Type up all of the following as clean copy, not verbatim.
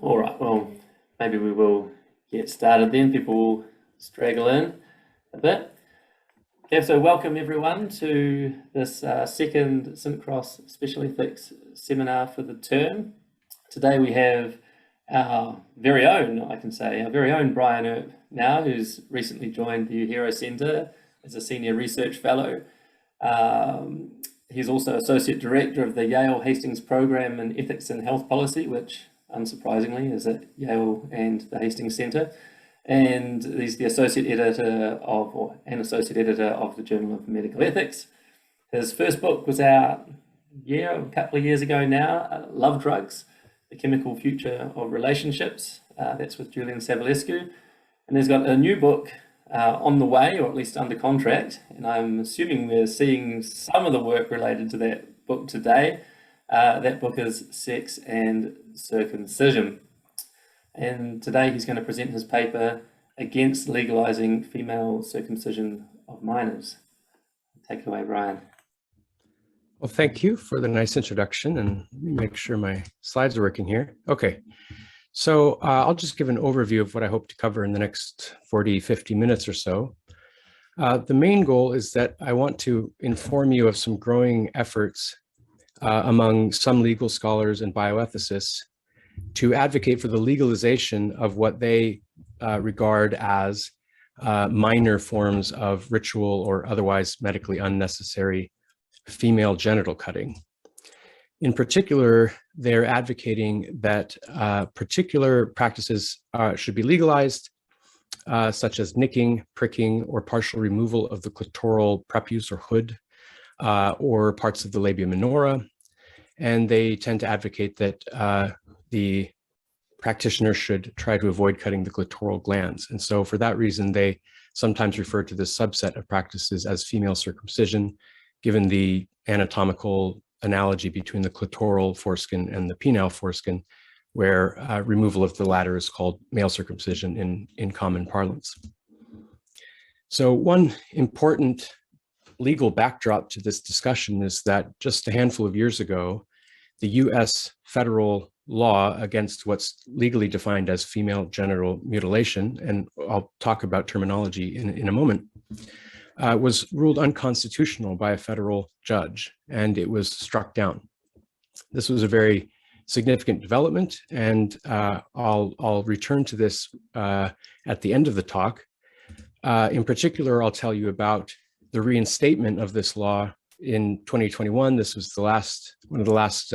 All right, well, maybe we will get started then. People will straggle in a bit. Okay, so welcome everyone to this second Syncross Special Ethics seminar for the term. Today we have our very own, I can say, our very own Brian Earp now, who's recently joined the Uehiro Centre as a Senior Research Fellow. He's also Associate Director of the Yale Hastings Program in Ethics and Health Policy, which unsurprisingly is at Yale and the Hastings Centre. And he's the Associate Editor of, or an Associate Editor of the Journal of Medical Ethics. His first book was out a couple of years ago now, Love Drugs, The Chemical Future of Relationships. That's with Julian Savulescu. And he's got a new book on the way, or at least under contract, and I'm assuming we're seeing some of the work related to that book today. That book is Sex and Circumcision. And today he's going to present his paper against legalizing female circumcision of minors. Take it away, Brian. Well, thank you for the nice introduction, and make sure my slides are working here. Okay. So I'll just give an overview of what I hope to cover in the next 40, 50 minutes or so. The main goal is that I want to inform you of some growing efforts among some legal scholars and bioethicists to advocate for the legalization of what they regard as minor forms of ritual or otherwise medically unnecessary female genital cutting. In particular, they're advocating that particular practices should be legalized, such as nicking, pricking, or partial removal of the clitoral prepuce or hood, or parts of the labia minora. And they tend to advocate that the practitioner should try to avoid cutting the clitoral glands. And so for that reason, they sometimes refer to this subset of practices as female circumcision, given the anatomical analogy between the clitoral foreskin and the penile foreskin, where removal of the latter is called male circumcision in common parlance. So one important legal backdrop to this discussion is that just a handful of years ago, the US federal law against what's legally defined as female genital mutilation, and I'll talk about terminology in a moment, was ruled unconstitutional by a federal judge, and it was struck down. This was a very significant development, and I'll return to this at the end of the talk. In particular, I'll tell you about the reinstatement of this law in 2021. This was one of the last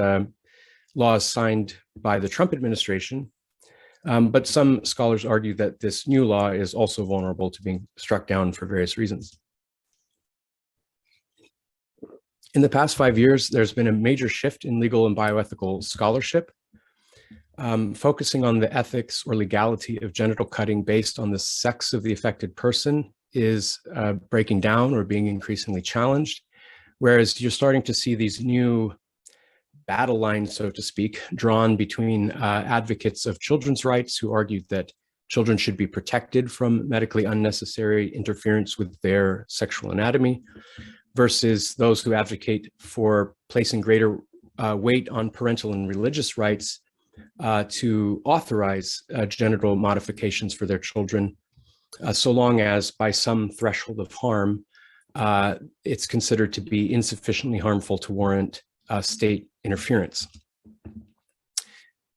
laws signed by the Trump administration. But some scholars argue that this new law is also vulnerable to being struck down for various reasons. In the past 5 years, there's been a major shift in legal and bioethical scholarship, focusing on the ethics or legality of genital cutting based on the sex of the affected person is breaking down or being increasingly challenged, whereas you're starting to see these new battle lines, so to speak, drawn between advocates of children's rights who argued that children should be protected from medically unnecessary interference with their sexual anatomy, versus those who advocate for placing greater weight on parental and religious rights to authorize genital modifications for their children, so long as by some threshold of harm, it's considered to be insufficiently harmful to warrant state interference.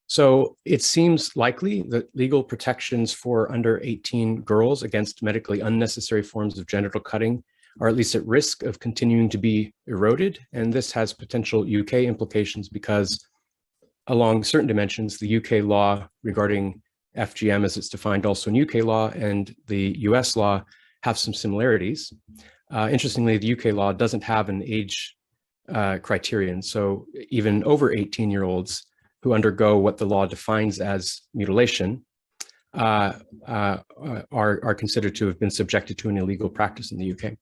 So it seems likely that legal protections for under 18 girls against medically unnecessary forms of genital cutting are at least at risk of continuing to be eroded. And this has potential UK implications because along certain dimensions, the UK law regarding FGM as it's defined also in UK law and the US law have some similarities. Interestingly, the UK law doesn't have an age criterion. So even over 18-year-olds who undergo what the law defines as mutilation are considered to have been subjected to an illegal practice in the UK.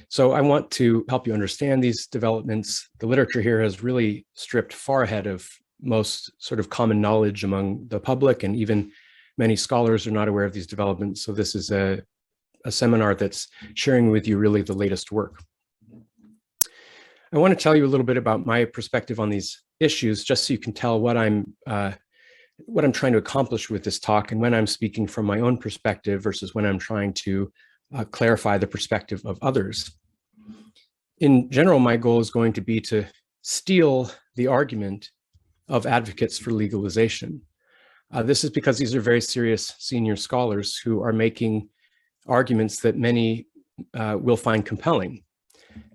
So I want to help you understand these developments. The literature here has really stripped far ahead of most sort of common knowledge among the public, and even many scholars are not aware of these developments. So this is a seminar that's sharing with you really the latest work. I want to tell you a little bit about my perspective on these issues, just so you can tell what I'm what I'm trying to accomplish with this talk, and when I'm speaking from my own perspective versus when I'm trying to clarify the perspective of others. In general, my goal is going to be to steal the argument of advocates for legalization. This is because these are very serious senior scholars who are making arguments that many will find compelling.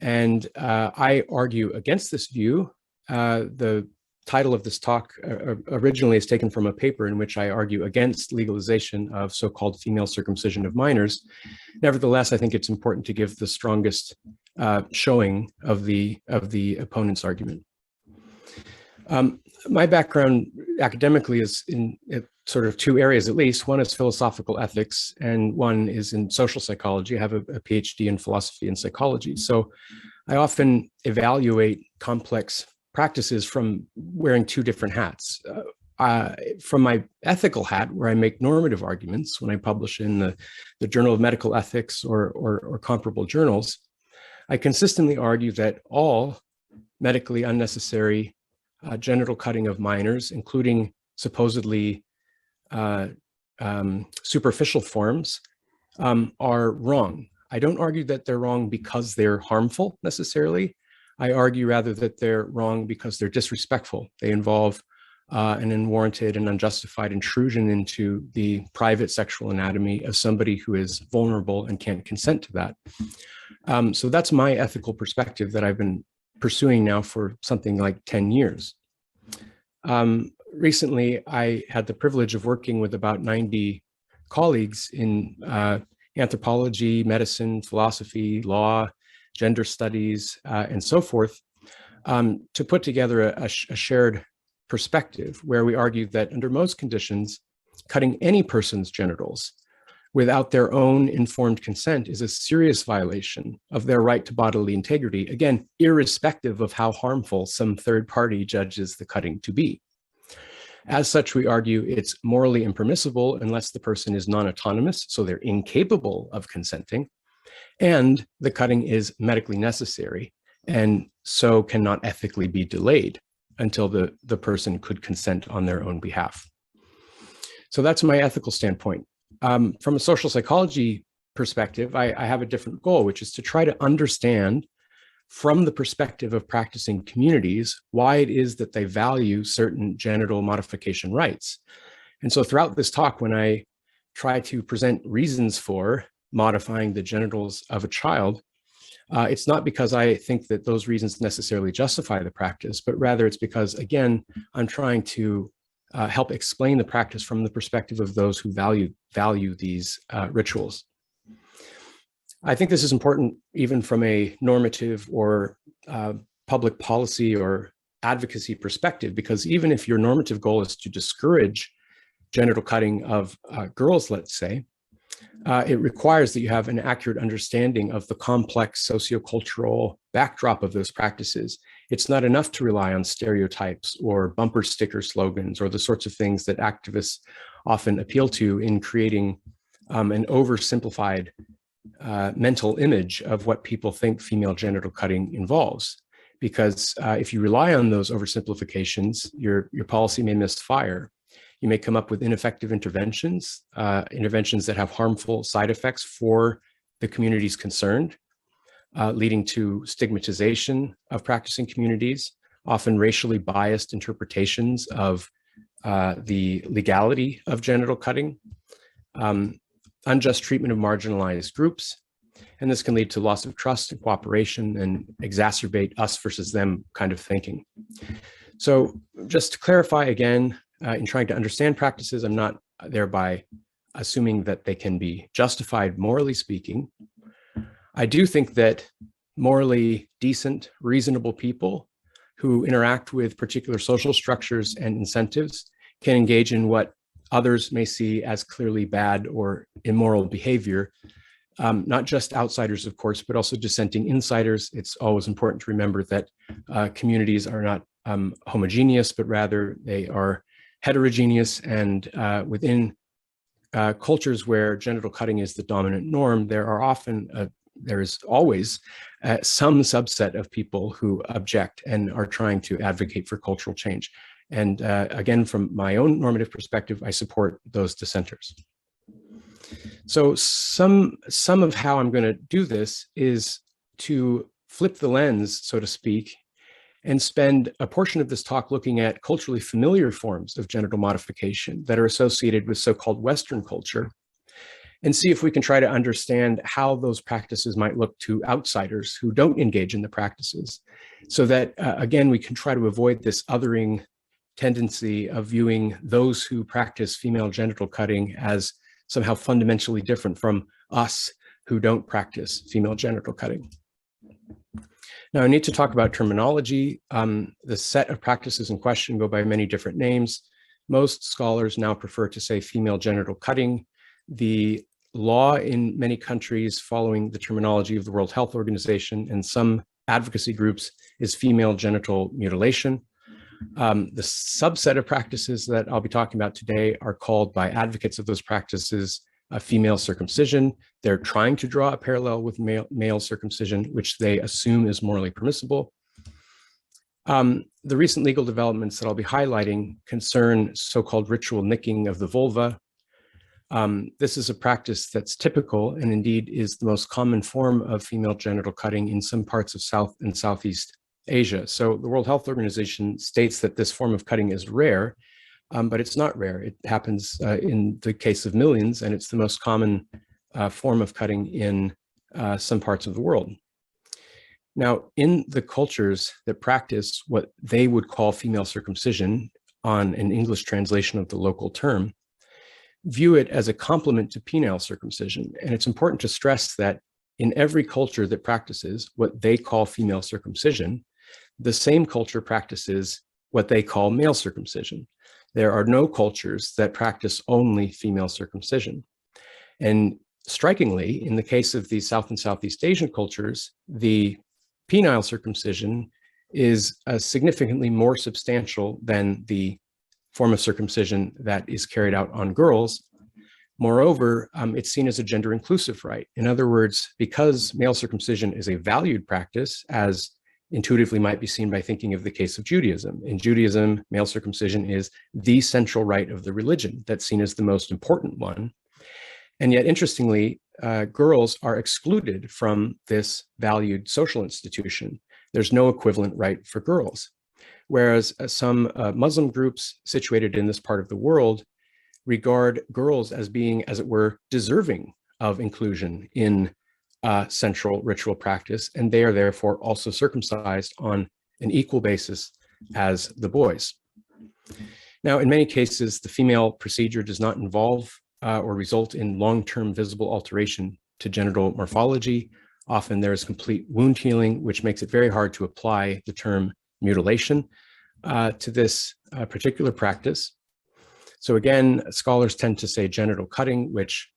And I argue against this view. The title of this talk originally is taken from a paper in which I argue against legalization of so-called female circumcision of minors. Nevertheless, I think it's important to give the strongest showing of the opponent's argument. My background academically is in sort of two areas, at least. One is philosophical ethics, and one is in social psychology. I have a PhD in philosophy and psychology. So I often evaluate complex practices from wearing two different hats. From my ethical hat, where I make normative arguments when I publish in the Journal of Medical Ethics or comparable journals, I consistently argue that all medically unnecessary genital cutting of minors, including supposedly superficial forms, are wrong. I don't argue that they're wrong because they're harmful necessarily. I argue rather that they're wrong because they're disrespectful. They involve an unwarranted and unjustified intrusion into the private sexual anatomy of somebody who is vulnerable and can't consent to that. So that's my ethical perspective that I've been pursuing now for something like 10 years. Recently, I had the privilege of working with about 90 colleagues in anthropology, medicine, philosophy, law, gender studies, and so forth, to put together a shared perspective where we argued that under most conditions, cutting any person's genitals without their own informed consent is a serious violation of their right to bodily integrity, again, irrespective of how harmful some third party judges the cutting to be. As such, we argue it's morally impermissible unless the person is non-autonomous, so they're incapable of consenting, and the cutting is medically necessary, and so cannot ethically be delayed until the person could consent on their own behalf. So that's my ethical standpoint. From a social psychology perspective, I have a different goal, which is to try to understand from the perspective of practicing communities why it is that they value certain genital modification rights. And so throughout this talk, when I try to present reasons for modifying the genitals of a child, it's not because I think that those reasons necessarily justify the practice, but rather it's because, again, I'm trying to help explain the practice from the perspective of those who value these rituals. I think this is important even from a normative or public policy or advocacy perspective, because even if your normative goal is to discourage genital cutting of girls, let's say, it requires that you have an accurate understanding of the complex sociocultural backdrop of those practices. It's not enough to rely on stereotypes or bumper sticker slogans or the sorts of things that activists often appeal to in creating an oversimplified mental image of what people think female genital cutting involves. Because if you rely on those oversimplifications, your policy may misfire. You may come up with ineffective interventions, interventions that have harmful side effects for the communities concerned, leading to stigmatization of practicing communities, often racially biased interpretations of the legality of genital cutting, unjust treatment of marginalized groups, and this can lead to loss of trust and cooperation and exacerbate us versus them kind of thinking. So just to clarify again, in trying to understand practices, I'm not thereby assuming that they can be justified morally speaking. I do think that morally decent, reasonable people who interact with particular social structures and incentives can engage in what others may see as clearly bad or immoral behavior, not just outsiders, of course, but also dissenting insiders. It's always important to remember that communities are not homogeneous, but rather they are heterogeneous, and within cultures where genital cutting is the dominant norm, there is always some subset of people who object and are trying to advocate for cultural change. And again, from my own normative perspective, I support those dissenters. So some of how I'm going to do this is to flip the lens, so to speak, and spend a portion of this talk looking at culturally familiar forms of genital modification that are associated with so-called Western culture, and see if we can try to understand how those practices might look to outsiders who don't engage in the practices, so that, again, we can try to avoid this othering tendency of viewing those who practice female genital cutting as somehow fundamentally different from us who don't practice female genital cutting. Now, I need to talk about terminology. The set of practices in question go by many different names. Most scholars now prefer to say female genital cutting. The law in many countries following the terminology of the World Health Organization and some advocacy groups is female genital mutilation. The subset of practices that I'll be talking about today are called by advocates of those practices female circumcision. They're trying to draw a parallel with male circumcision, which they assume is morally permissible. The recent legal developments that I'll be highlighting concern so-called ritual nicking of the vulva. This is a practice that's typical and indeed is the most common form of female genital cutting in some parts of South and Southeast Asia. So the World Health Organization states that this form of cutting is rare, but it's not rare. It happens in the case of millions, and it's the most common form of cutting in some parts of the world. Now, in the cultures that practice what they would call female circumcision, on an English translation of the local term, view it as a complement to penile circumcision. And it's important to stress that in every culture that practices what they call female circumcision, the same culture practices what they call male circumcision. There are no cultures that practice only female circumcision. And strikingly, in the case of the South and Southeast Asian cultures, the penile circumcision is significantly more substantial than the form of circumcision that is carried out on girls. Moreover, it's seen as a gender inclusive rite. In other words, because male circumcision is a valued practice, as intuitively might be seen by thinking of the case of Judaism. In Judaism, male circumcision is the central rite of the religion that's seen as the most important one. And yet, interestingly, girls are excluded from this valued social institution. There's no equivalent rite for girls. Whereas some Muslim groups situated in this part of the world regard girls as being, as it were, deserving of inclusion in central ritual practice, and they are therefore also circumcised on an equal basis as the boys. Now, in many cases, the female procedure does not involve or result in long-term visible alteration to genital morphology. Often there is complete wound healing, which makes it very hard to apply the term mutilation to this particular practice. So again, scholars tend to say genital cutting, which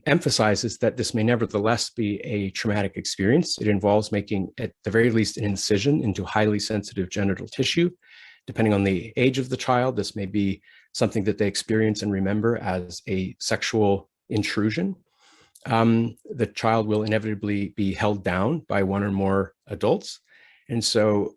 emphasizes that this may nevertheless be a traumatic experience. It involves making, at the very least, an incision into highly sensitive genital tissue. Depending on the age of the child, this may be something that they experience and remember as a sexual intrusion. The child will inevitably be held down by one or more adults. And so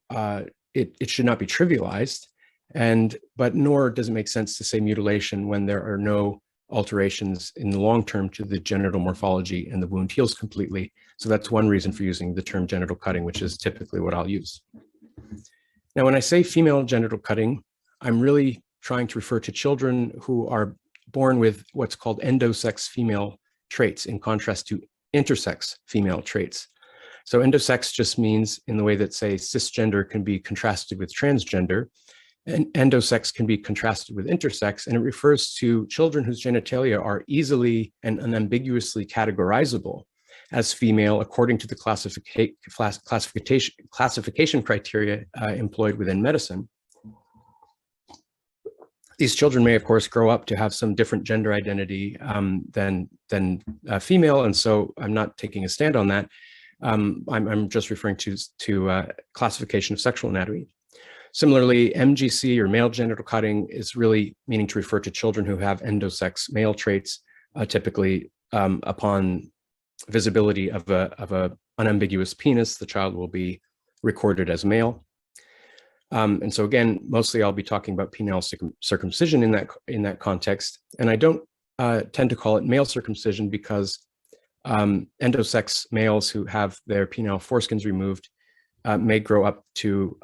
it should not be trivialized, but nor does it make sense to say mutilation when there are no alterations in the long term to the genital morphology and the wound heals completely. So that's one reason for using the term genital cutting, which is typically what I'll use. Now, when I say female genital cutting, I'm really trying to refer to children who are born with what's called endosex female traits, in contrast to intersex female traits. So endosex just means, in the way that, say, cisgender can be contrasted with transgender, and endosex can be contrasted with intersex, and it refers to children whose genitalia are easily and unambiguously categorizable as female according to the classification criteria employed within medicine. These children may, of course, grow up to have some different gender identity than female, and so I'm not taking a stand on that. I'm just referring to classification of sexual anatomy. Similarly, MGC, or male genital cutting, is really meaning to refer to children who have endosex male traits, typically upon visibility of a unambiguous penis, the child will be recorded as male. And so again, mostly I'll be talking about penile circumcision in that context. And I don't tend to call it male circumcision because endosex males who have their penile foreskins removed may grow up to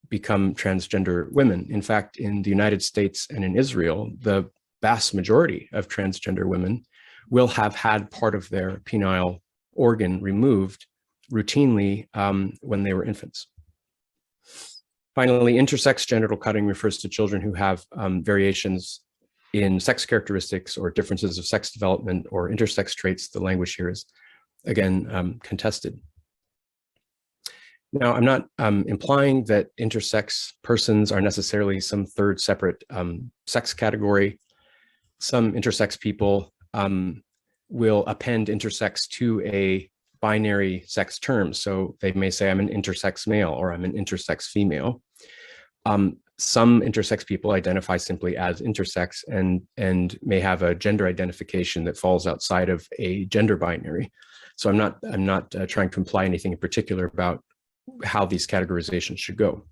become transgender women. In fact, in the United States and in Israel, the vast majority of transgender women will have had part of their penile organ removed routinely when they were infants. Finally, intersex genital cutting refers to children who have variations in sex characteristics or differences of sex development or intersex traits. The language here is, again, contested. Now, I'm not implying that intersex persons are necessarily some third separate sex category. Some intersex people will append intersex to a binary sex term. So they may say, I'm an intersex male or I'm an intersex female. Some intersex people identify simply as intersex and may have a gender identification that falls outside of a gender binary. So I'm not trying to imply anything in particular about how these categorizations should go.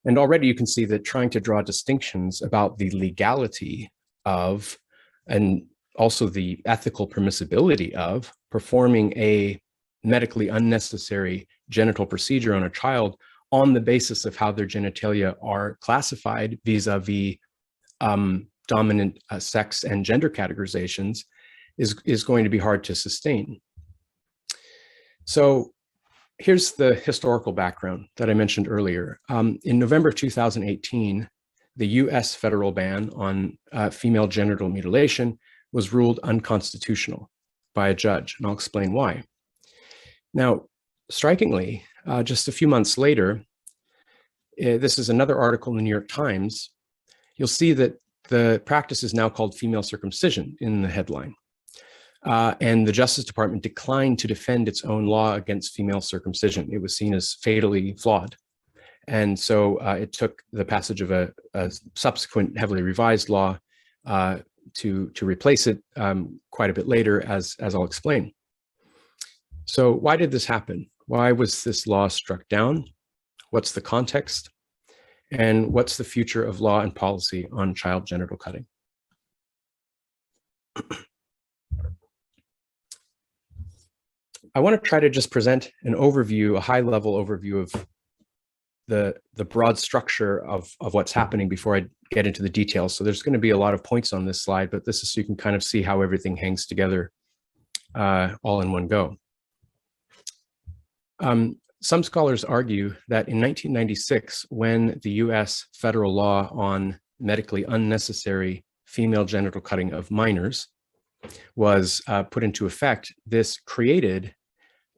And already you can see that trying to draw distinctions about the legality of, and also the ethical permissibility of, performing a medically unnecessary genital procedure on a child on the basis of how their genitalia are classified vis-a-vis dominant sex and gender categorizations is going to be hard to sustain. So here's the historical background that I mentioned earlier. In November 2018, the US federal ban on female genital mutilation was ruled unconstitutional by a judge, and I'll explain why. Now, strikingly, just a few months later, this is another article in the New York Times, you'll see that the practice is now called female circumcision in the headline. And the Justice Department declined to defend its own law against female circumcision. It was seen as fatally flawed. And so it took the passage of a subsequent heavily revised law to replace it quite a bit later, as I'll explain. So why did this happen? Why was this law struck down? What's the context? And what's the future of law and policy on child genital cutting? I want to try to just present an overview, a high-level overview of the broad structure of what's happening before I get into the details. So there's going to be a lot of points on this slide, but this is so you can kind of see how everything hangs together all in one go. Some scholars argue that in 1996, when the US federal law on medically unnecessary female genital cutting of minors was put into effect, this created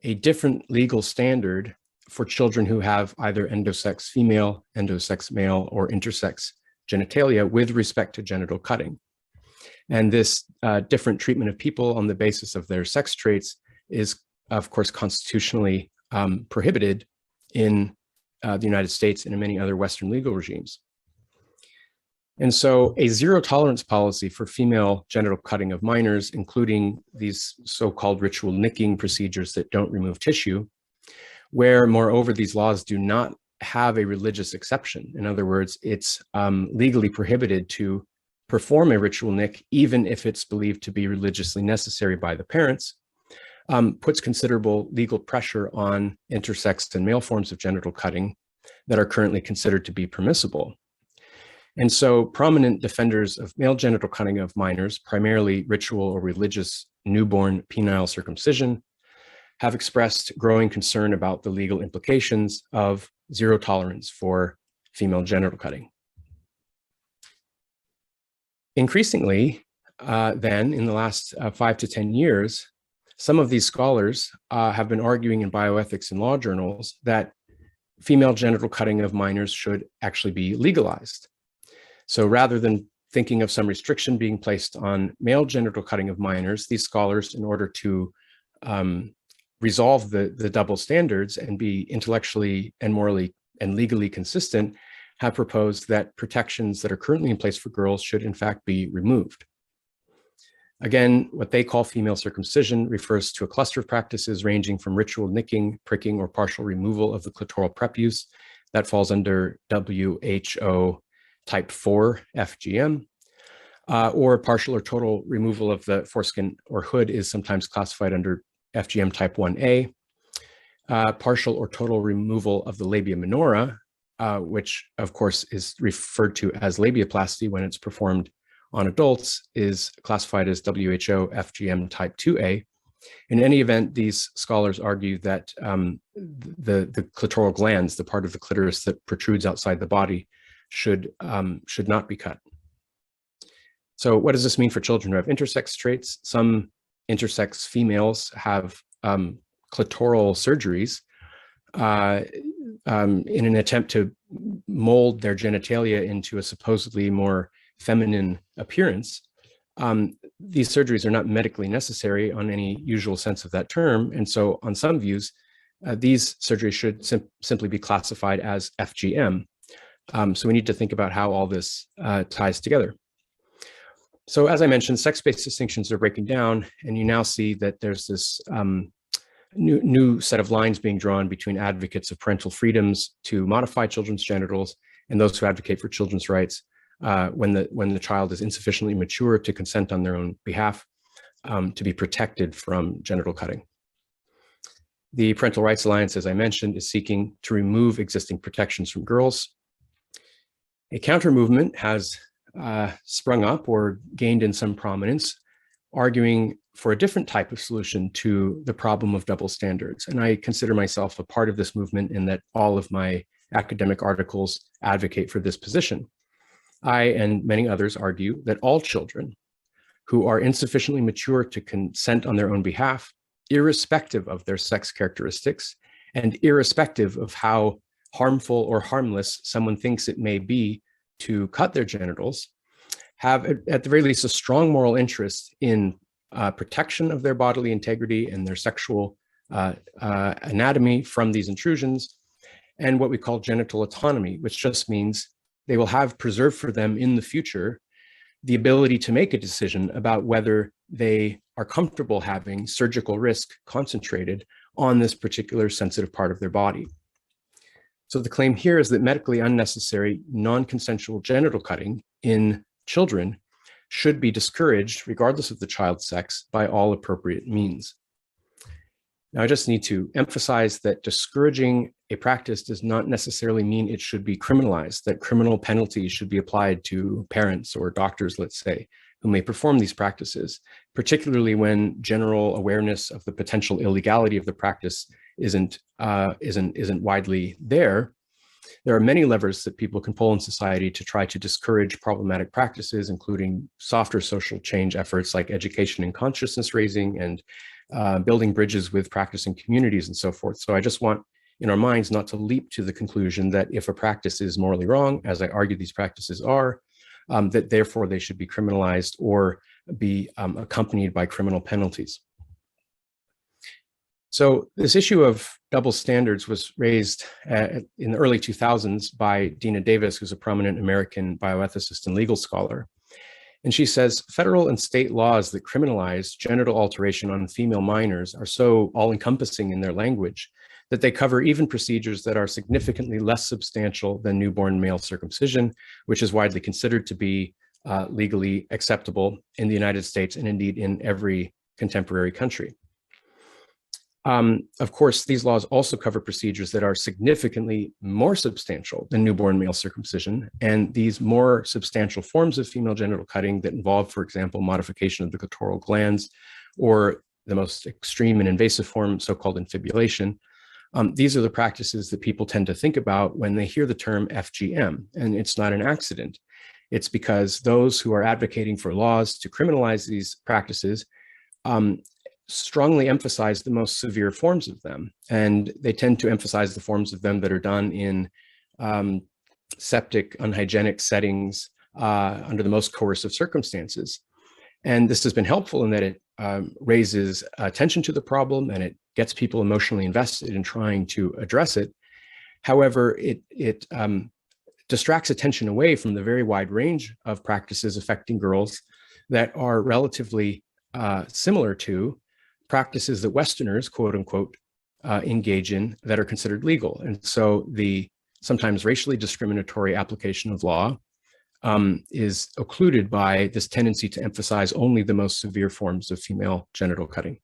a different legal standard for children who have either endosex female, endosex male, or intersex genitalia with respect to genital cutting. And this different treatment of people on the basis of their sex traits is, of course, constitutionally prohibited in the United States and in many other Western legal regimes. And so a zero tolerance policy for female genital cutting of minors, including these so-called ritual nicking procedures that don't remove tissue, where moreover these laws do not have a religious exception. In other words, it's legally prohibited to perform a ritual nick, even if it's believed to be religiously necessary by the parents, puts considerable legal pressure on intersex and male forms of genital cutting that are currently considered to be permissible. And so prominent defenders of male genital cutting of minors, primarily ritual or religious newborn penile circumcision, have expressed growing concern about the legal implications of zero tolerance for female genital cutting. Increasingly, then, in the last 5 to 10 years, some of these scholars have been arguing in bioethics and law journals that female genital cutting of minors should actually be legalized. So rather than thinking of some restriction being placed on male genital cutting of minors, these scholars, in order to resolve the double standards and be intellectually and morally and legally consistent, have proposed that protections that are currently in place for girls should in fact be removed. Again, what they call female circumcision refers to a cluster of practices ranging from ritual nicking, pricking, or partial removal of the clitoral prepuce That falls under WHO type 4 FGM, or partial or total removal of the foreskin or hood is sometimes classified under FGM type 1A. Partial or total removal of the labia minora, which of course is referred to as labiaplasty when it's performed on adults, is classified as WHO FGM type 2A. In any event, these scholars argue that the clitoral glands, the part of the clitoris that protrudes outside the body, should not be cut. So what does this mean for children who have intersex traits? Some intersex females have clitoral surgeries in an attempt to mold their genitalia into a supposedly more feminine appearance. These surgeries are not medically necessary on any usual sense of that term. And so on some views, these surgeries should simply be classified as FGM. So we need to think about how all this ties together. So as I mentioned, sex-based distinctions are breaking down, and you now see that there's this new set of lines being drawn between advocates of parental freedoms to modify children's genitals and those who advocate for children's rights when the child is insufficiently mature to consent on their own behalf, to be protected from genital cutting. The Parental Rights Alliance, as I mentioned, is seeking to remove existing protections from girls. A counter movement has sprung up or gained in some prominence, arguing for a different type of solution to the problem of double standards. And I consider myself a part of this movement in that all of my academic articles advocate for this position. I and many others argue that all children who are insufficiently mature to consent on their own behalf, irrespective of their sex characteristics and irrespective of how harmful or harmless someone thinks it may be to cut their genitals, have at the very least a strong moral interest in protection of their bodily integrity and their sexual anatomy from these intrusions, and what we call genital autonomy, which just means they will have preserved for them in the future the ability to make a decision about whether they are comfortable having surgical risk concentrated on this particular sensitive part of their body. So the claim here is that medically unnecessary non-consensual genital cutting in children should be discouraged, regardless of the child's sex, by all appropriate means. Now, I just need to emphasize that discouraging a practice does not necessarily mean it should be criminalized, that criminal penalties should be applied to parents or doctors, let's say, who may perform these practices, particularly when general awareness of the potential illegality of the practice isn't widely there. There are many levers that people can pull in society to try to discourage problematic practices, including softer social change efforts like education and consciousness raising and building bridges with practicing communities and so forth. So I just want in our minds not to leap to the conclusion that if a practice is morally wrong, as I argue these practices are, that therefore they should be criminalized or be accompanied by criminal penalties. So this issue of double standards was raised in the early 2000s by Dina Davis, who's a prominent American bioethicist and legal scholar. And she says, federal and state laws that criminalize genital alteration on female minors are so all-encompassing in their language that they cover even procedures that are significantly less substantial than newborn male circumcision, which is widely considered to be legally acceptable in the United States and indeed in every contemporary country. Of course, these laws also cover procedures that are significantly more substantial than newborn male circumcision. And these more substantial forms of female genital cutting that involve, for example, modification of the clitoral glands, or the most extreme and invasive form, so-called infibulation. These are the practices that people tend to think about when they hear the term FGM, and it's not an accident. It's because those who are advocating for laws to criminalize these practices strongly emphasize the most severe forms of them. And they tend to emphasize the forms of them that are done in septic, unhygienic settings under the most coercive circumstances. And this has been helpful in that it raises attention to the problem and it gets people emotionally invested in trying to address it. However, it distracts attention away from the very wide range of practices affecting girls that are relatively similar to practices that Westerners, quote unquote, engage in that are considered legal. And so the sometimes racially discriminatory application of law is occluded by this tendency to emphasize only the most severe forms of female genital cutting.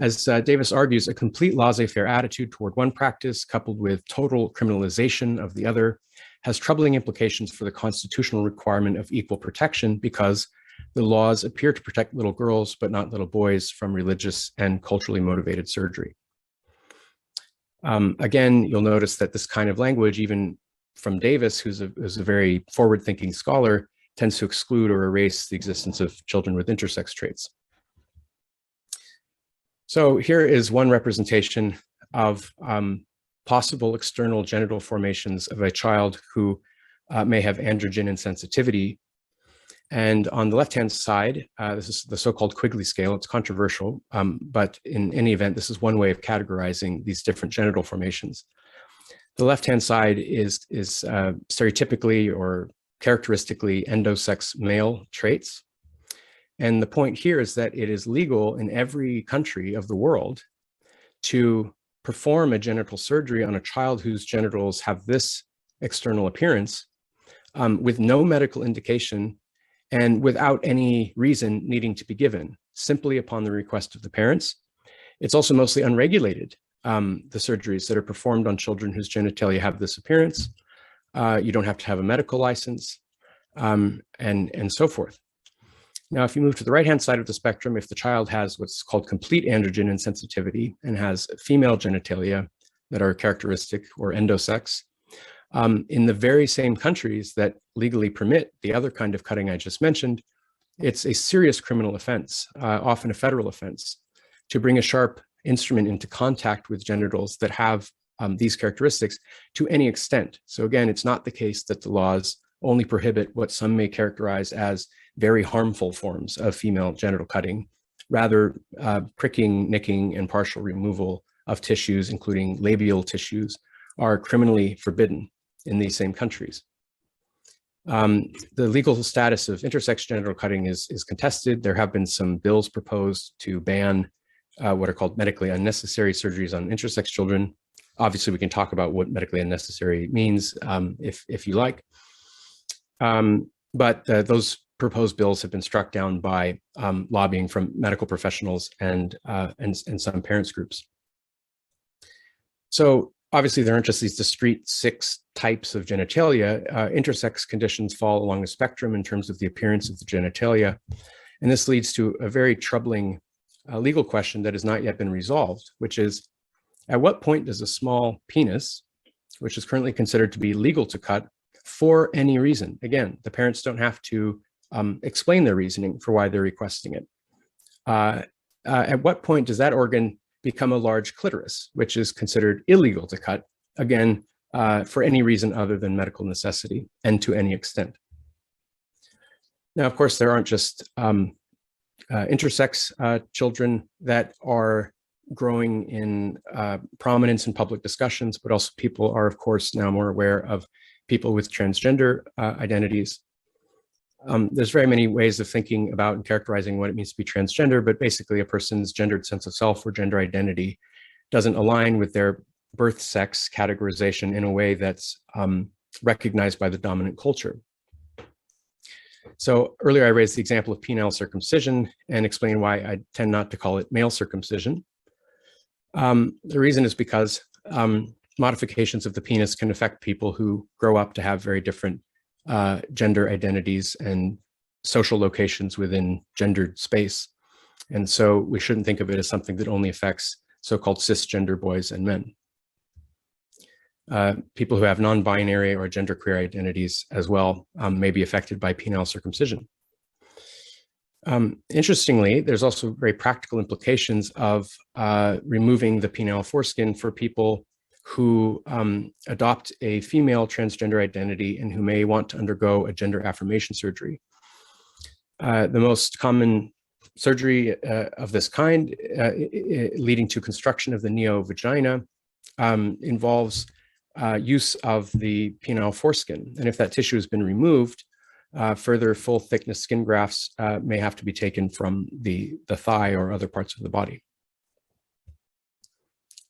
As Davis argues, a complete laissez-faire attitude toward one practice coupled with total criminalization of the other has troubling implications for the constitutional requirement of equal protection, because the laws appear to protect little girls but not little boys from religious and culturally motivated surgery. Again, you'll notice that this kind of language, even from Davis, who's a very forward-thinking scholar, tends to exclude or erase the existence of children with intersex traits. So here is one representation of possible external genital formations of a child who may have androgen insensitivity. And on the left-hand side, this is the so-called Quigley scale. It's controversial, but in any event, this is one way of categorizing these different genital formations. The left-hand side is stereotypically or characteristically endosex male traits. And the point here is that it is legal in every country of the world to perform a genital surgery on a child whose genitals have this external appearance with no medical indication and without any reason needing to be given, simply upon the request of the parents. It's also mostly unregulated, the surgeries that are performed on children whose genitalia have this appearance. You don't have to have a medical license, and so forth. Now, if you move to the right-hand side of the spectrum, if the child has what's called complete androgen insensitivity and has female genitalia that are characteristic or endosex, in the very same countries that legally permit the other kind of cutting I just mentioned, it's a serious criminal offense, often a federal offense, to bring a sharp instrument into contact with genitals that have these characteristics to any extent. So again, it's not the case that the laws only prohibit what some may characterize as very harmful forms of female genital cutting. Rather, pricking, nicking, and partial removal of tissues, including labial tissues, are criminally forbidden in these same countries. The legal status of intersex genital cutting is contested. There have been some bills proposed to ban what are called medically unnecessary surgeries on intersex children. Obviously, we can talk about what medically unnecessary means if you like. But those proposed bills have been struck down by lobbying from medical professionals and some parents groups. So obviously, there aren't just these discrete 6 types of genitalia. Intersex conditions fall along the spectrum in terms of the appearance of the genitalia. And this leads to a very troubling legal question that has not yet been resolved, which is, at what point does a small penis, which is currently considered to be legal to cut for any reason — again, the parents don't have to explain their reasoning for why they're requesting it — at what point does that organ become a large clitoris, which is considered illegal to cut, again, for any reason other than medical necessity and to any extent? Now, of course, there aren't just intersex children that are growing in prominence in public discussions, but also people are, of course, now more aware of people with transgender identities. There's very many ways of thinking about and characterizing what it means to be transgender, but basically a person's gendered sense of self or gender identity doesn't align with their birth sex categorization in a way that's recognized by the dominant culture. So earlier I raised the example of penile circumcision and explained why I tend not to call it male circumcision. The reason is because modifications of the penis can affect people who grow up to have very different gender identities and social locations within gendered space. And so we shouldn't think of it as something that only affects so-called cisgender boys and men. People who have non-binary or genderqueer identities as well may be affected by penile circumcision. Interestingly, there's also very practical implications of removing the penile foreskin for people who adopt a female transgender identity and who may want to undergo a gender affirmation surgery. The most common surgery of this kind, leading to construction of the neo-vagina, involves use of the penile foreskin. And if that tissue has been removed, further full thickness skin grafts may have to be taken from the thigh or other parts of the body.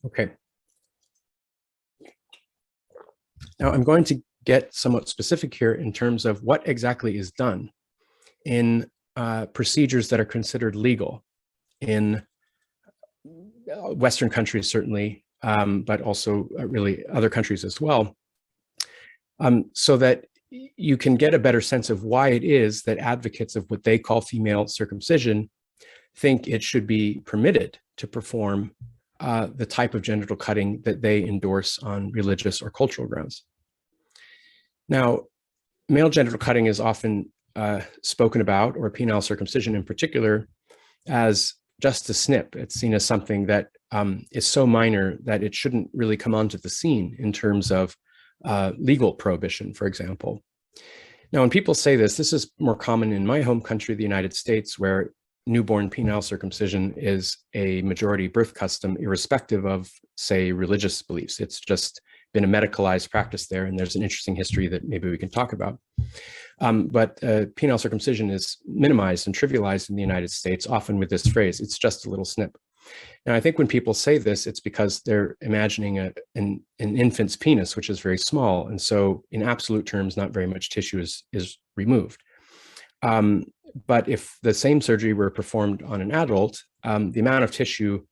Okay. Now, I'm going to get somewhat specific here in terms of what exactly is done in procedures that are considered legal in Western countries, certainly, but also really other countries as well, so that you can get a better sense of why it is that advocates of what they call female circumcision think it should be permitted to perform the type of genital cutting that they endorse on religious or cultural grounds. Now, male genital cutting is often spoken about, or penile circumcision in particular, as just a snip. It's seen as something that is so minor that it shouldn't really come onto the scene in terms of legal prohibition, for example. Now, when people say this, this is more common in my home country, the United States, where newborn penile circumcision is a majority birth custom, irrespective of, say, religious beliefs. It's just been a medicalized practice there, and there's an interesting history that maybe we can talk about. But penile circumcision is minimized and trivialized in the United States, often with this phrase, it's just a little snip. Now, I think when people say this, it's because they're imagining an infant's penis, which is very small. And so in absolute terms, not very much tissue is removed. But if the same surgery were performed on an adult, the amount of tissue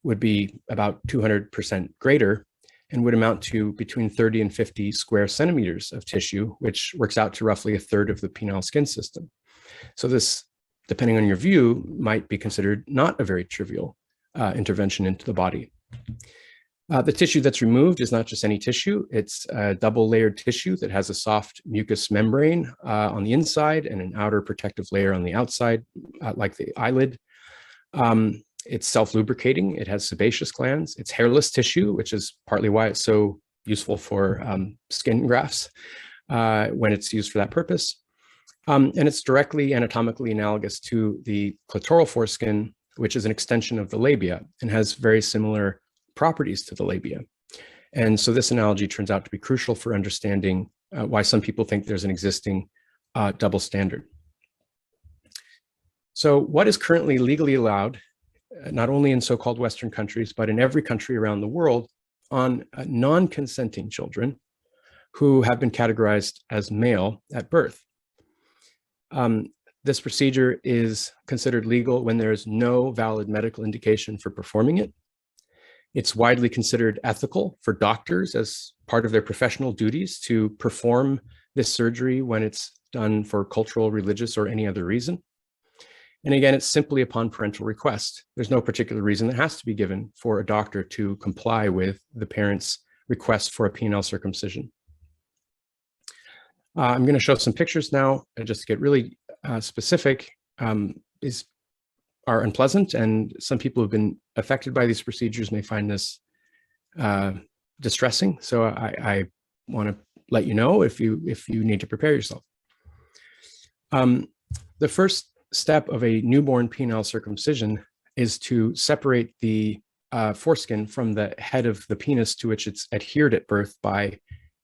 would be about 200% greater and would amount to between 30 and 50 square centimeters of tissue, which works out to roughly a third of the penile skin system. So this, depending on your view, might be considered not a very trivial intervention into the body. The tissue that's removed is not just any tissue. It's a double layered tissue that has a soft mucous membrane on the inside and an outer protective layer on the outside, like the eyelid. It's self-lubricating. It has sebaceous glands. It's hairless tissue, which is partly why it's so useful for skin grafts when it's used for that purpose. And it's directly anatomically analogous to the clitoral foreskin, which is an extension of the labia and has very similar properties to the labia. And so this analogy turns out to be crucial for understanding why some people think there's an existing double standard. So what is currently legally allowed, not only in so-called Western countries, but in every country around the world, on non-consenting children who have been categorized as male at birth? This procedure is considered legal when there is no valid medical indication for performing it. It's widely considered ethical for doctors as part of their professional duties to perform this surgery when it's done for cultural, religious, or any other reason. And again, it's simply upon parental request. There's no particular reason that has to be given for a doctor to comply with the parent's request for a penile circumcision. I'm going to show some pictures now, just to get really specific. Are unpleasant, and some people who have been affected by these procedures may find this distressing. So I want to let you know if you need to prepare yourself. The first step of a newborn penile circumcision is to separate the foreskin from the head of the penis, to which it's adhered at birth by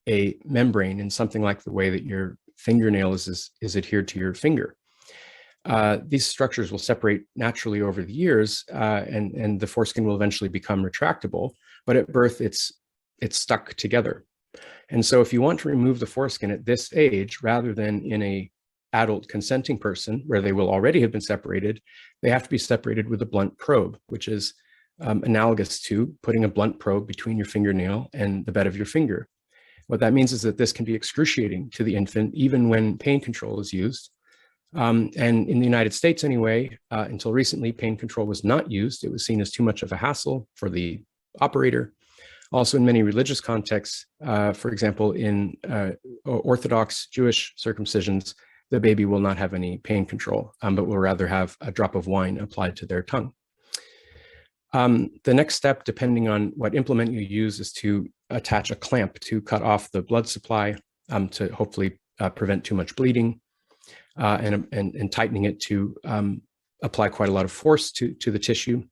a membrane, in something like the way that your fingernail is adhered to your finger. These structures will separate naturally over the years, and the foreskin will eventually become retractable, but at birth it's stuck together. And so if you want to remove the foreskin at this age, rather than in a adult consenting person where they will already have been separated, they have to be separated with a blunt probe, which is analogous to putting a blunt probe between your fingernail and the bed of your finger. What that means is that this can be excruciating to the infant, even when pain control is used. And in the United States anyway, until recently, pain control was not used. It was seen as too much of a hassle for the operator. Also in many religious contexts, for example, in Orthodox Jewish circumcisions, the baby will not have any pain control, but will rather have a drop of wine applied to their tongue. The next step, depending on what implement you use, is to attach a clamp to cut off the blood supply to hopefully prevent too much bleeding, and tightening it to apply quite a lot of force to the tissue.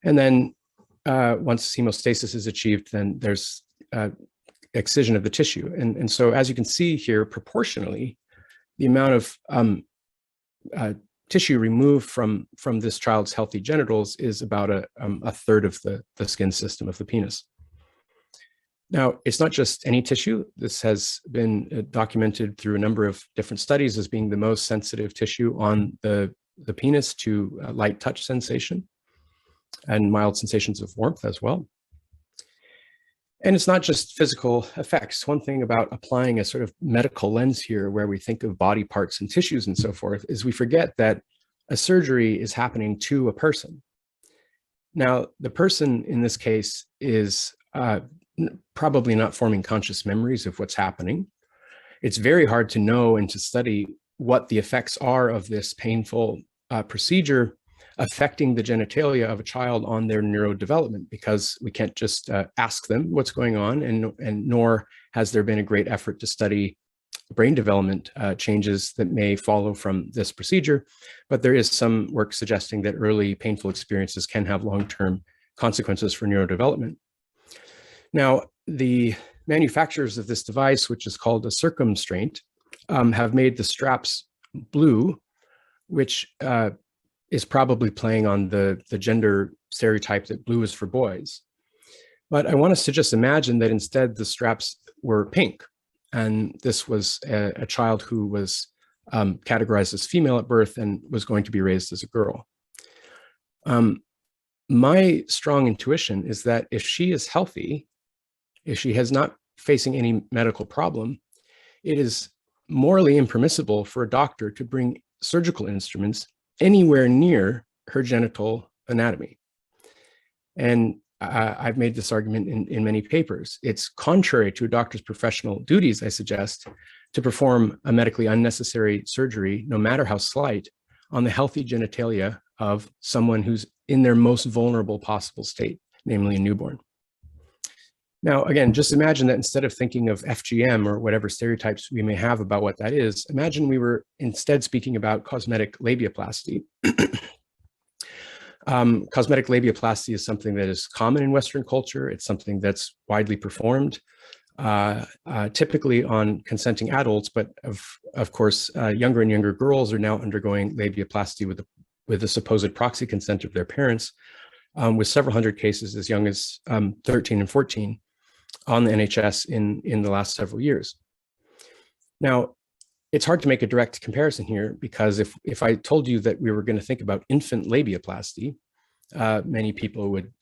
And then once hemostasis is achieved, then there's excision of the tissue. And so as you can see here, proportionally, the amount of tissue removed from this child's healthy genitals is about a third of the skin system of the penis. Now, it's not just any tissue. This has been documented through a number of different studies as being the most sensitive tissue on the penis to light touch sensation and mild sensations of warmth as well. And it's not just physical effects. One thing about applying a sort of medical lens here, where we think of body parts and tissues and so forth, is we forget that a surgery is happening to a person. Now, the person in this case is probably not forming conscious memories of what's happening. It's very hard to know and to study what the effects are of this painful procedure affecting the genitalia of a child on their neurodevelopment, because we can't just ask them what's going on, and nor has there been a great effort to study brain development changes that may follow from this procedure. But there is some work suggesting that early painful experiences can have long-term consequences for neurodevelopment. Now, the manufacturers of this device, which is called a circumstraint, have made the straps blue, which is probably playing on the gender stereotype that blue is for boys. But I want us to just imagine that instead the straps were pink, and this was a child who was categorized as female at birth and was going to be raised as a girl. My strong intuition is that if she is healthy, if she has not facing any medical problem, it is morally impermissible for a doctor to bring surgical instruments anywhere near her genital anatomy. And I've made this argument in many papers. It's contrary to a doctor's professional duties, I suggest, to perform a medically unnecessary surgery, no matter how slight, on the healthy genitalia of someone who's in their most vulnerable possible state, namely a newborn. Now, again, just imagine that instead of thinking of FGM or whatever stereotypes we may have about what that is, imagine we were instead speaking about cosmetic labiaplasty. Cosmetic labiaplasty is something that is common in Western culture. It's something that's widely performed, typically on consenting adults, but of course, younger and younger girls are now undergoing labiaplasty with the supposed proxy consent of their parents, with several hundred cases as young as 13 and 14 on the NHS in the last several years. Now, it's hard to make a direct comparison here, because if I told you that we were going to think about infant labiaplasty, many people would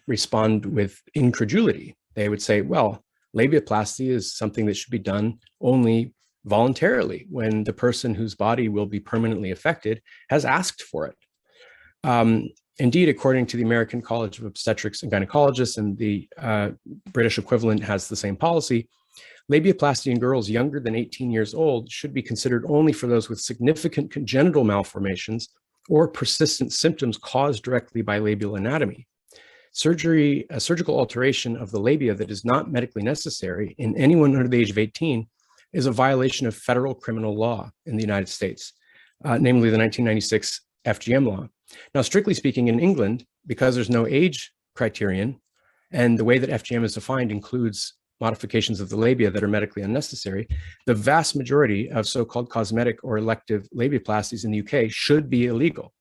respond with incredulity. They would say, well, labiaplasty is something that should be done only voluntarily when the person whose body will be permanently affected has asked for it. Indeed, according to the American College of Obstetrics and Gynecologists, and the British equivalent has the same policy, labiaplasty in girls younger than 18 years old should be considered only for those with significant congenital malformations or persistent symptoms caused directly by labial anatomy. A surgical alteration of the labia that is not medically necessary in anyone under the age of 18 is a violation of federal criminal law in the United States, namely the 1996 FGM law. Now, strictly speaking, in England, because there's no age criterion, and the way that FGM is defined includes modifications of the labia that are medically unnecessary, the vast majority of so-called cosmetic or elective labiaplasties in the UK should be illegal.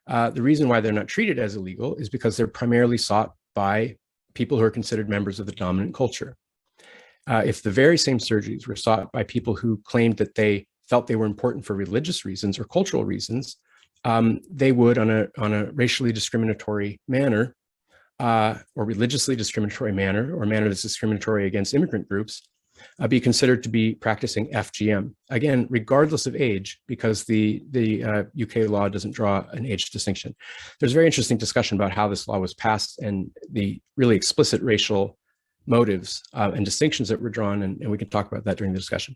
The reason why they're not treated as illegal is because they're primarily sought by people who are considered members of the dominant culture. If the very same surgeries were sought by people who claimed that they felt they were important for religious reasons or cultural reasons, they would, on a racially discriminatory manner, or religiously discriminatory manner, or manner that's discriminatory against immigrant groups, be considered to be practicing FGM. Again, regardless of age, because the UK law doesn't draw an age distinction. There's a very interesting discussion about how this law was passed and the really explicit racial motives and distinctions that were drawn, and we can talk about that during the discussion.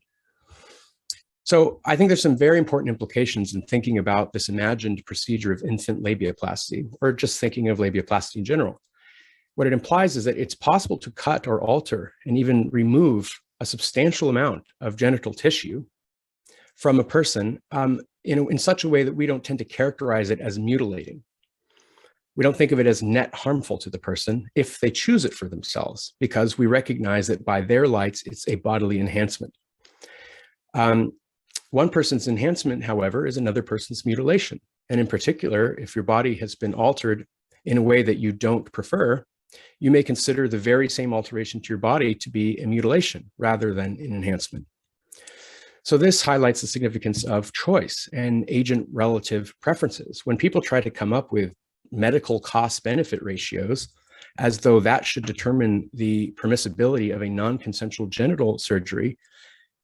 So I think there's some very important implications in thinking about this imagined procedure of infant labiaplasty, or just thinking of labiaplasty in general. What it implies is that it's possible to cut or alter and even remove a substantial amount of genital tissue from a person in such a way that we don't tend to characterize it as mutilating. We don't think of it as net harmful to the person if they choose it for themselves, because we recognize that by their lights, it's a bodily enhancement. One person's enhancement, however, is another person's mutilation. And in particular, if your body has been altered in a way that you don't prefer, you may consider the very same alteration to your body to be a mutilation rather than an enhancement. So this highlights the significance of choice and agent relative preferences. When people try to come up with medical cost-benefit ratios, as though that should determine the permissibility of a non-consensual genital surgery,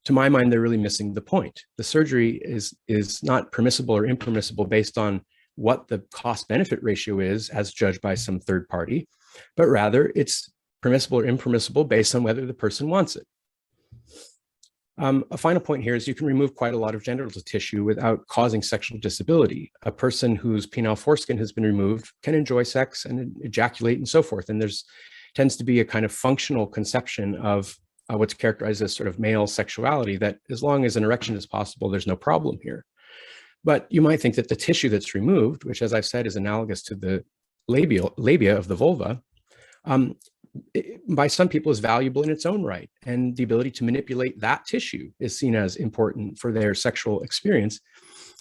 to my mind, they're really missing the point. The surgery is not permissible or impermissible based on what the cost-benefit ratio is as judged by some third party, but rather it's permissible or impermissible based on whether the person wants it. A final point here is you can remove quite a lot of genital tissue without causing sexual disability. A person whose penile foreskin has been removed can enjoy sex and ejaculate and so forth. And there's tends to be a kind of functional conception of what's characterized as sort of male sexuality, that as long as an erection is possible, there's no problem here. But you might think that the tissue that's removed, which as I've said is analogous to the labia of the vulva, by some people is valuable in its own right. And the ability to manipulate that tissue is seen as important for their sexual experience.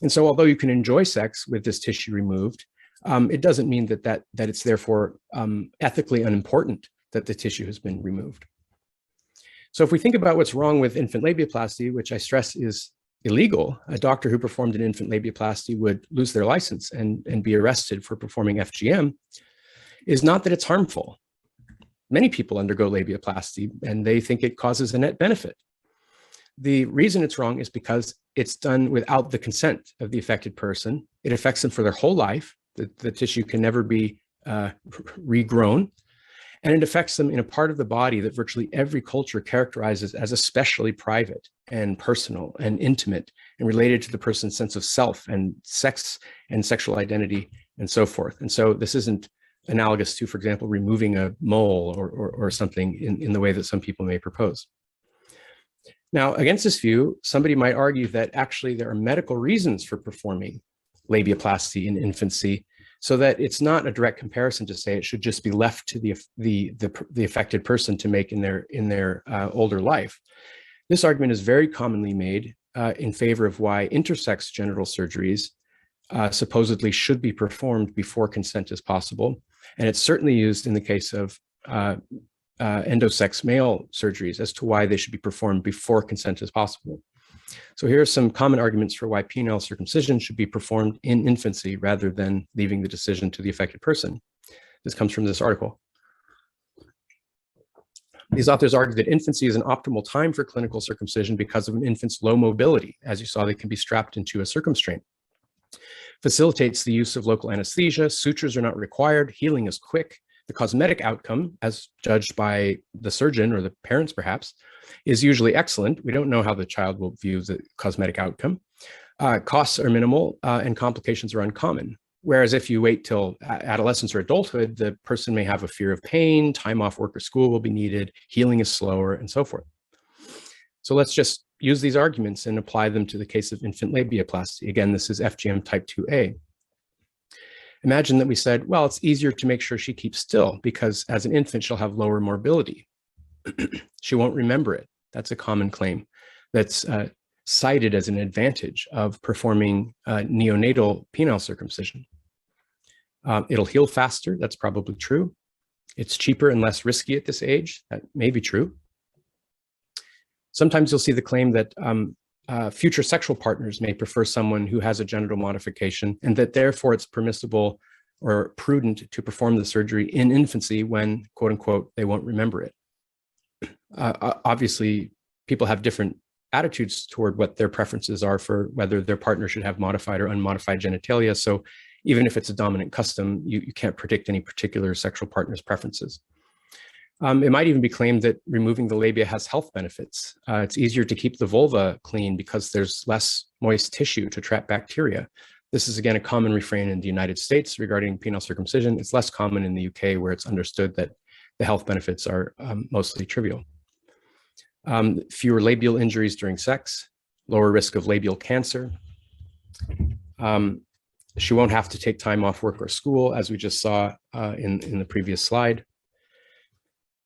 And so although you can enjoy sex with this tissue removed, it doesn't mean that it's therefore ethically unimportant that the tissue has been removed. So if we think about what's wrong with infant labiaplasty, which I stress is illegal, a doctor who performed an infant labiaplasty would lose their license and be arrested for performing FGM, is not that it's harmful. Many people undergo labiaplasty and they think it causes a net benefit. The reason it's wrong is because it's done without the consent of the affected person. It affects them for their whole life. The tissue can never be regrown. And it affects them in a part of the body that virtually every culture characterizes as especially private and personal and intimate and related to the person's sense of self and sex and sexual identity and so forth. And so this isn't analogous to, for example, removing a mole or something in the way that some people may propose. Now, against this view, somebody might argue that actually there are medical reasons for performing labiaplasty in infancy, so that it's not a direct comparison to say it should just be left to the affected person to make in their older life. This argument is very commonly made in favor of why intersex genital surgeries supposedly should be performed before consent is possible. And it's certainly used in the case of endosex male surgeries as to why they should be performed before consent is possible. So here are some common arguments for why penile circumcision should be performed in infancy rather than leaving the decision to the affected person. This comes from this article. These authors argue that infancy is an optimal time for clinical circumcision because of an infant's low mobility. As you saw, they can be strapped into a circumstraint. Facilitates the use of local anesthesia, sutures are not required, healing is quick. The cosmetic outcome, as judged by the surgeon or the parents perhaps, is usually excellent. We don't know how the child will view the cosmetic outcome. Costs are minimal and complications are uncommon. Whereas if you wait till adolescence or adulthood, the person may have a fear of pain, time off work or school will be needed, healing is slower, and so forth. So let's just use these arguments and apply them to the case of infant labiaplasty. Again, this is FGM type 2A. Imagine that we said, well, it's easier to make sure she keeps still because as an infant, she'll have lower mobility. She won't remember it. That's a common claim that's cited as an advantage of performing neonatal penile circumcision. It'll heal faster. That's probably true. It's cheaper and less risky at this age. That may be true. Sometimes you'll see the claim that future sexual partners may prefer someone who has a genital modification and that therefore it's permissible or prudent to perform the surgery in infancy when, quote unquote, they won't remember it. Obviously, people have different attitudes toward what their preferences are for whether their partner should have modified or unmodified genitalia. So even if it's a dominant custom, you can't predict any particular sexual partner's preferences. It might even be claimed that removing the labia has health benefits. It's easier to keep the vulva clean because there's less moist tissue to trap bacteria. This is, again, a common refrain in the United States regarding penile circumcision. It's less common in the UK, where it's understood that the health benefits are mostly trivial. Fewer labial injuries during sex, lower risk of labial cancer. She won't have to take time off work or school, as we just saw in the previous slide.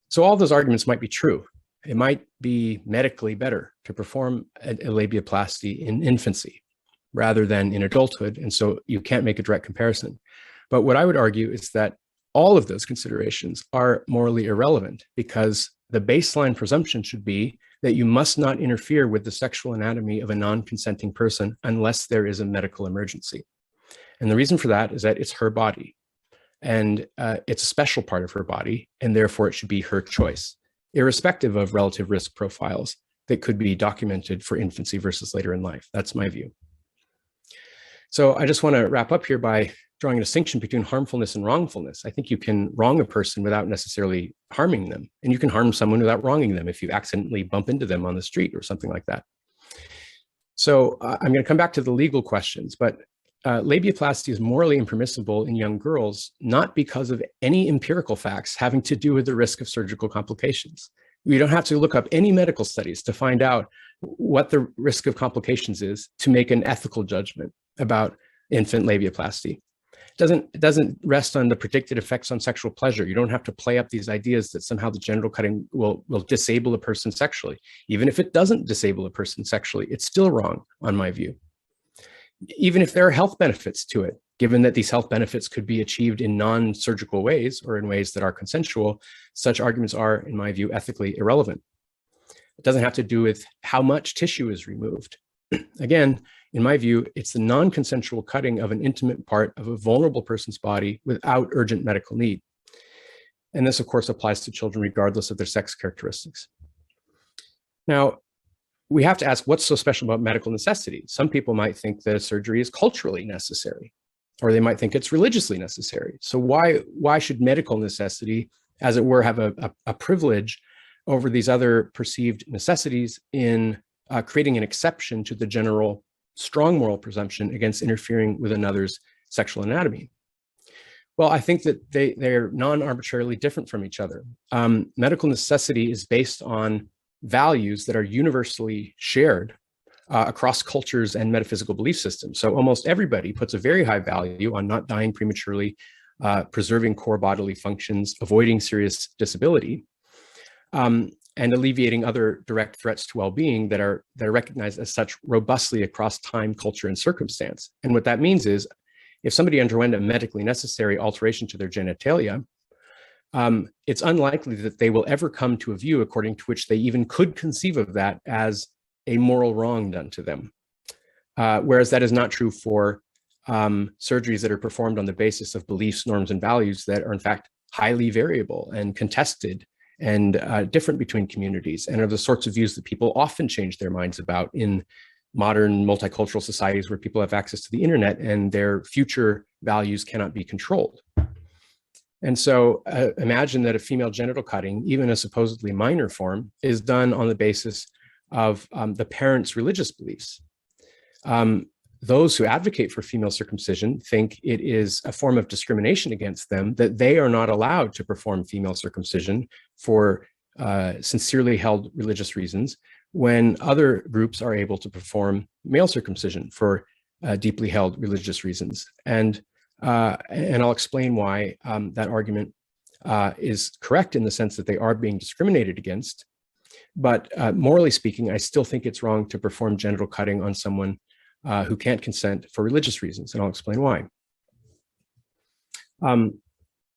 So all those arguments might be true. It might be medically better to perform a labiaplasty in infancy rather than in adulthood. And so you can't make a direct comparison. But what I would argue is that all of those considerations are morally irrelevant, because the baseline presumption should be that you must not interfere with the sexual anatomy of a non-consenting person unless there is a medical emergency. And the reason for that is that it's her body, and it's a special part of her body, and therefore it should be her choice, irrespective of relative risk profiles that could be documented for infancy versus later in life. That's my view. So I just want to wrap up here by drawing a distinction between harmfulness and wrongfulness. I think you can wrong a person without necessarily harming them, and you can harm someone without wronging them if you accidentally bump into them on the street or something like that. So I'm going to come back to the legal questions, but labiaplasty is morally impermissible in young girls, not because of any empirical facts having to do with the risk of surgical complications. You don't have to look up any medical studies to find out what the risk of complications is to make an ethical judgment about infant labiaplasty. It doesn't rest on the predicted effects on sexual pleasure. You don't have to play up these ideas that somehow the genital cutting will disable a person sexually. Even if it doesn't disable a person sexually, it's still wrong, on my view. Even if there are health benefits to it, given that these health benefits could be achieved in non-surgical ways or in ways that are consensual, such arguments are, in my view, ethically irrelevant. It doesn't have to do with how much tissue is removed. Again, in my view, it's the non-consensual cutting of an intimate part of a vulnerable person's body without urgent medical need. And this, of course, applies to children regardless of their sex characteristics. Now, we have to ask, what's so special about medical necessity? Some people might think that a surgery is culturally necessary, or they might think it's religiously necessary. So why should medical necessity, as it were, have a privilege over these other perceived necessities in creating an exception to the general strong moral presumption against interfering with another's sexual anatomy? Well, I think that they're non-arbitrarily different from each other. Medical necessity is based on values that are universally shared across cultures and metaphysical belief systems. So almost everybody puts a very high value on not dying prematurely, preserving core bodily functions, avoiding serious disability, and alleviating other direct threats to well-being that are recognized as such robustly across time, culture, and circumstance. And what that means is, if somebody underwent a medically necessary alteration to their genitalia, it's unlikely that they will ever come to a view according to which they even could conceive of that as a moral wrong done to them. Whereas that is not true for surgeries that are performed on the basis of beliefs, norms, and values that are in fact highly variable and contested and different between communities, and are the sorts of views that people often change their minds about in modern multicultural societies where people have access to the internet and their future values cannot be controlled. And so imagine that a female genital cutting, even a supposedly minor form, is done on the basis of the parent's religious beliefs. Those who advocate for female circumcision think it is a form of discrimination against them that they are not allowed to perform female circumcision for sincerely held religious reasons, when other groups are able to perform male circumcision for deeply held religious reasons. And I'll explain why that argument is correct in the sense that they are being discriminated against. But morally speaking, I still think it's wrong to perform genital cutting on someone who can't consent for religious reasons, and I'll explain why.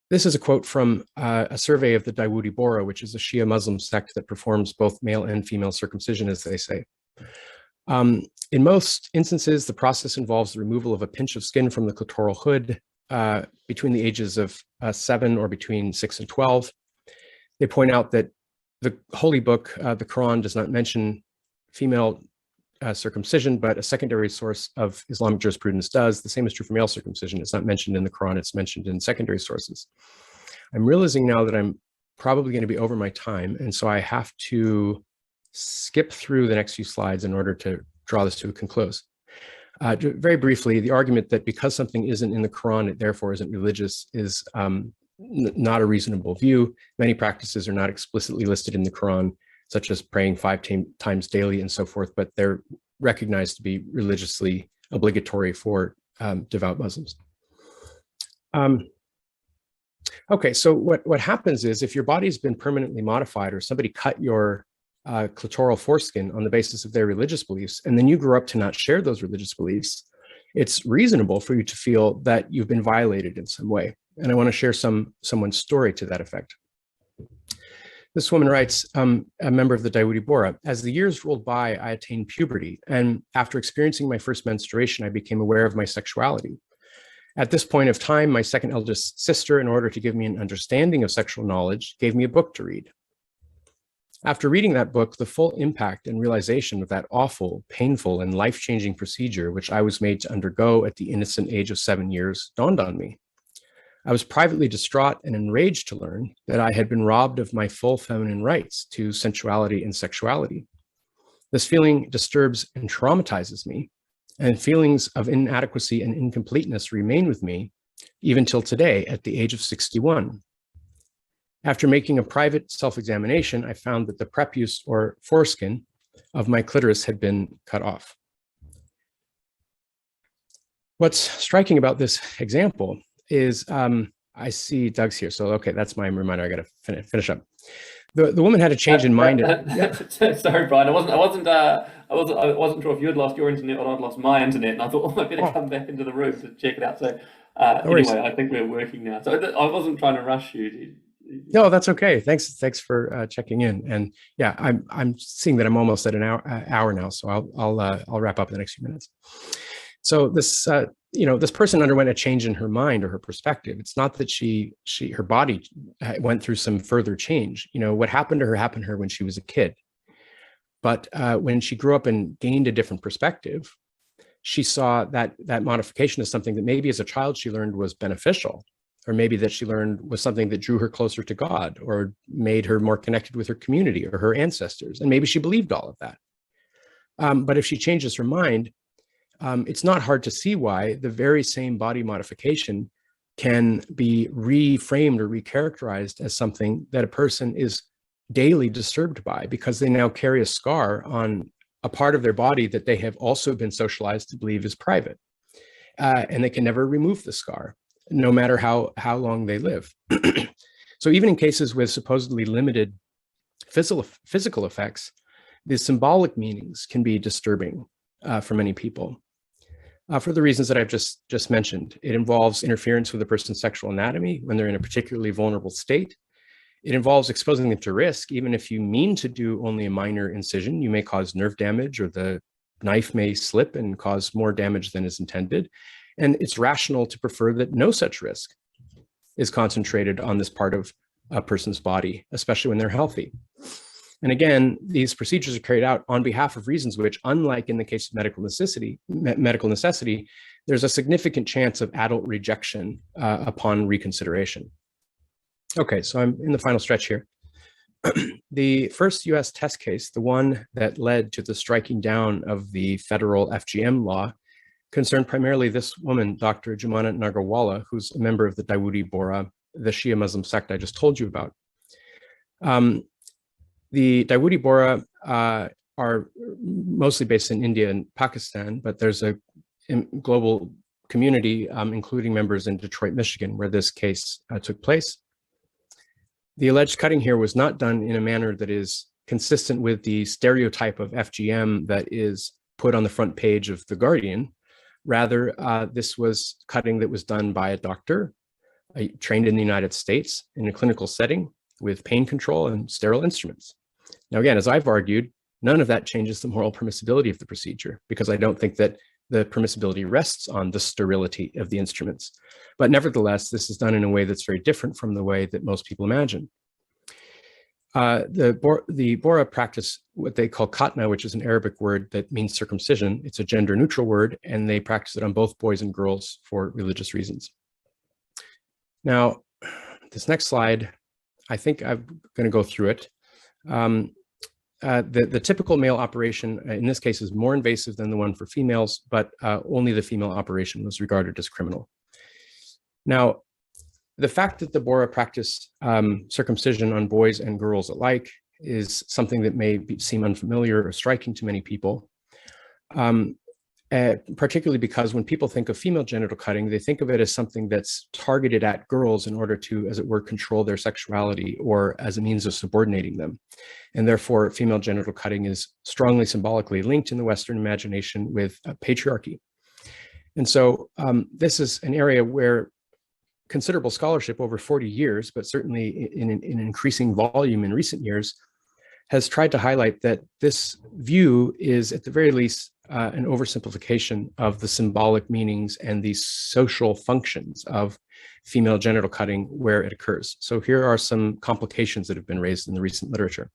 This is a quote from a survey of the Dawoodi Bohra, which is a Shia Muslim sect that performs both male and female circumcision, as they say. In most instances, the process involves the removal of a pinch of skin from the clitoral hood between the ages of 7 or between 6 and 12. They point out that the holy book, the Quran, does not mention female circumcision, but a secondary source of Islamic jurisprudence does. The same is true for male circumcision. It's not mentioned in the Quran, it's mentioned in secondary sources. I'm realizing now that I'm probably going to be over my time, and so I have to skip through the next few slides in order to draw this to a conclusion. Very briefly, the argument that because something isn't in the Quran, it therefore isn't religious is not a reasonable view. Many practices are not explicitly listed in the Quran, such as praying 5 times daily and so forth, but they're recognized to be religiously obligatory for devout Muslims. Okay, so what happens is if your body's been permanently modified or somebody cut your clitoral foreskin on the basis of their religious beliefs, and then you grew up to not share those religious beliefs, it's reasonable for you to feel that you've been violated in some way. And I want to share someone's story to that effect. This woman writes, a member of the Dawoodi Bohra, as the years rolled by, I attained puberty. And after experiencing my first menstruation, I became aware of my sexuality. At this point of time, my second eldest sister, in order to give me an understanding of sexual knowledge, gave me a book to read. After reading that book, the full impact and realization of that awful, painful, and life-changing procedure which I was made to undergo at the innocent age of 7 years dawned on me. I was privately distraught and enraged to learn that I had been robbed of my full feminine rights to sensuality and sexuality. This feeling disturbs and traumatizes me, and feelings of inadequacy and incompleteness remain with me even till today at the age of 61. After making a private self-examination, I found that the prepuce or foreskin of my clitoris had been cut off. What's striking about this example is, I see Doug's here. So, okay, that's my reminder. I got to finish up. The woman had a change in mind. Sorry, Brian. I wasn't sure if you had lost your internet or I'd lost my internet, and I thought, oh, I better come back into the room to check it out. So, anyway, I think we're working now. So I wasn't trying to rush you. No, that's okay. Thanks for checking in. And yeah, I'm seeing that I'm almost at an hour now. So I'll wrap up in the next few minutes. So this this person underwent a change in her mind or her perspective. It's not that her body went through some further change. What happened to her when she was a kid. But when she grew up and gained a different perspective, she saw that modification as something that maybe as a child she learned was beneficial, or maybe that she learned was something that drew her closer to God or made her more connected with her community or her ancestors. And maybe she believed all of that. But if she changes her mind, it's not hard to see why the very same body modification can be reframed or recharacterized as something that a person is daily disturbed by, because they now carry a scar on a part of their body that they have also been socialized to believe is private. And they can never remove the scar, no matter how long they live. So even in cases with supposedly limited physical effects, the symbolic meanings can be disturbing for many people. For the reasons that I've just mentioned. It involves interference with a person's sexual anatomy when they're in a particularly vulnerable state. It involves exposing them to risk. Even if you mean to do only a minor incision, you may cause nerve damage, or the knife may slip and cause more damage than is intended. And it's rational to prefer that no such risk is concentrated on this part of a person's body, especially when they're healthy. And again, these procedures are carried out on behalf of reasons which, unlike in the case of medical necessity, there's a significant chance of adult rejection upon reconsideration. Okay, so I'm in the final stretch here. The first US test case, the one that led to the striking down of the federal FGM law, concerned primarily this woman, Dr. Jumana Nagarwala, who's a member of the Dawoodi Bohra, the Shia Muslim sect I just told you about. The Dawoodi Bohra are mostly based in India and Pakistan, but there's a global community, including members in Detroit, Michigan, where this case took place. The alleged cutting here was not done in a manner that is consistent with the stereotype of FGM that is put on the front page of The Guardian. Rather, this was cutting that was done by a doctor trained in the United States in a clinical setting with pain control and sterile instruments. Now, again, as I've argued, none of that changes the moral permissibility of the procedure, because I don't think that the permissibility rests on the sterility of the instruments. But nevertheless, this is done in a way that's very different from the way that most people imagine. The Bohra practice what they call khatna, which is an Arabic word that means circumcision. It's a gender neutral word, and they practice it on both boys and girls for religious reasons. Now, this next slide, I think I'm going to go through it. The typical male operation in this case is more invasive than the one for females, but only the female operation was regarded as criminal. Now, the fact that the Bohra practice circumcision on boys and girls alike is something that may seem unfamiliar or striking to many people, particularly because when people think of female genital cutting, they think of it as something that's targeted at girls in order to, as it were, control their sexuality or as a means of subordinating them. And therefore, female genital cutting is strongly symbolically linked in the Western imagination with patriarchy. And so this is an area where considerable scholarship over 40 years, but certainly in an increasing volume in recent years, has tried to highlight that this view is, at the very least, an oversimplification of the symbolic meanings and the social functions of female genital cutting where it occurs. So here are some complications that have been raised in the recent literature.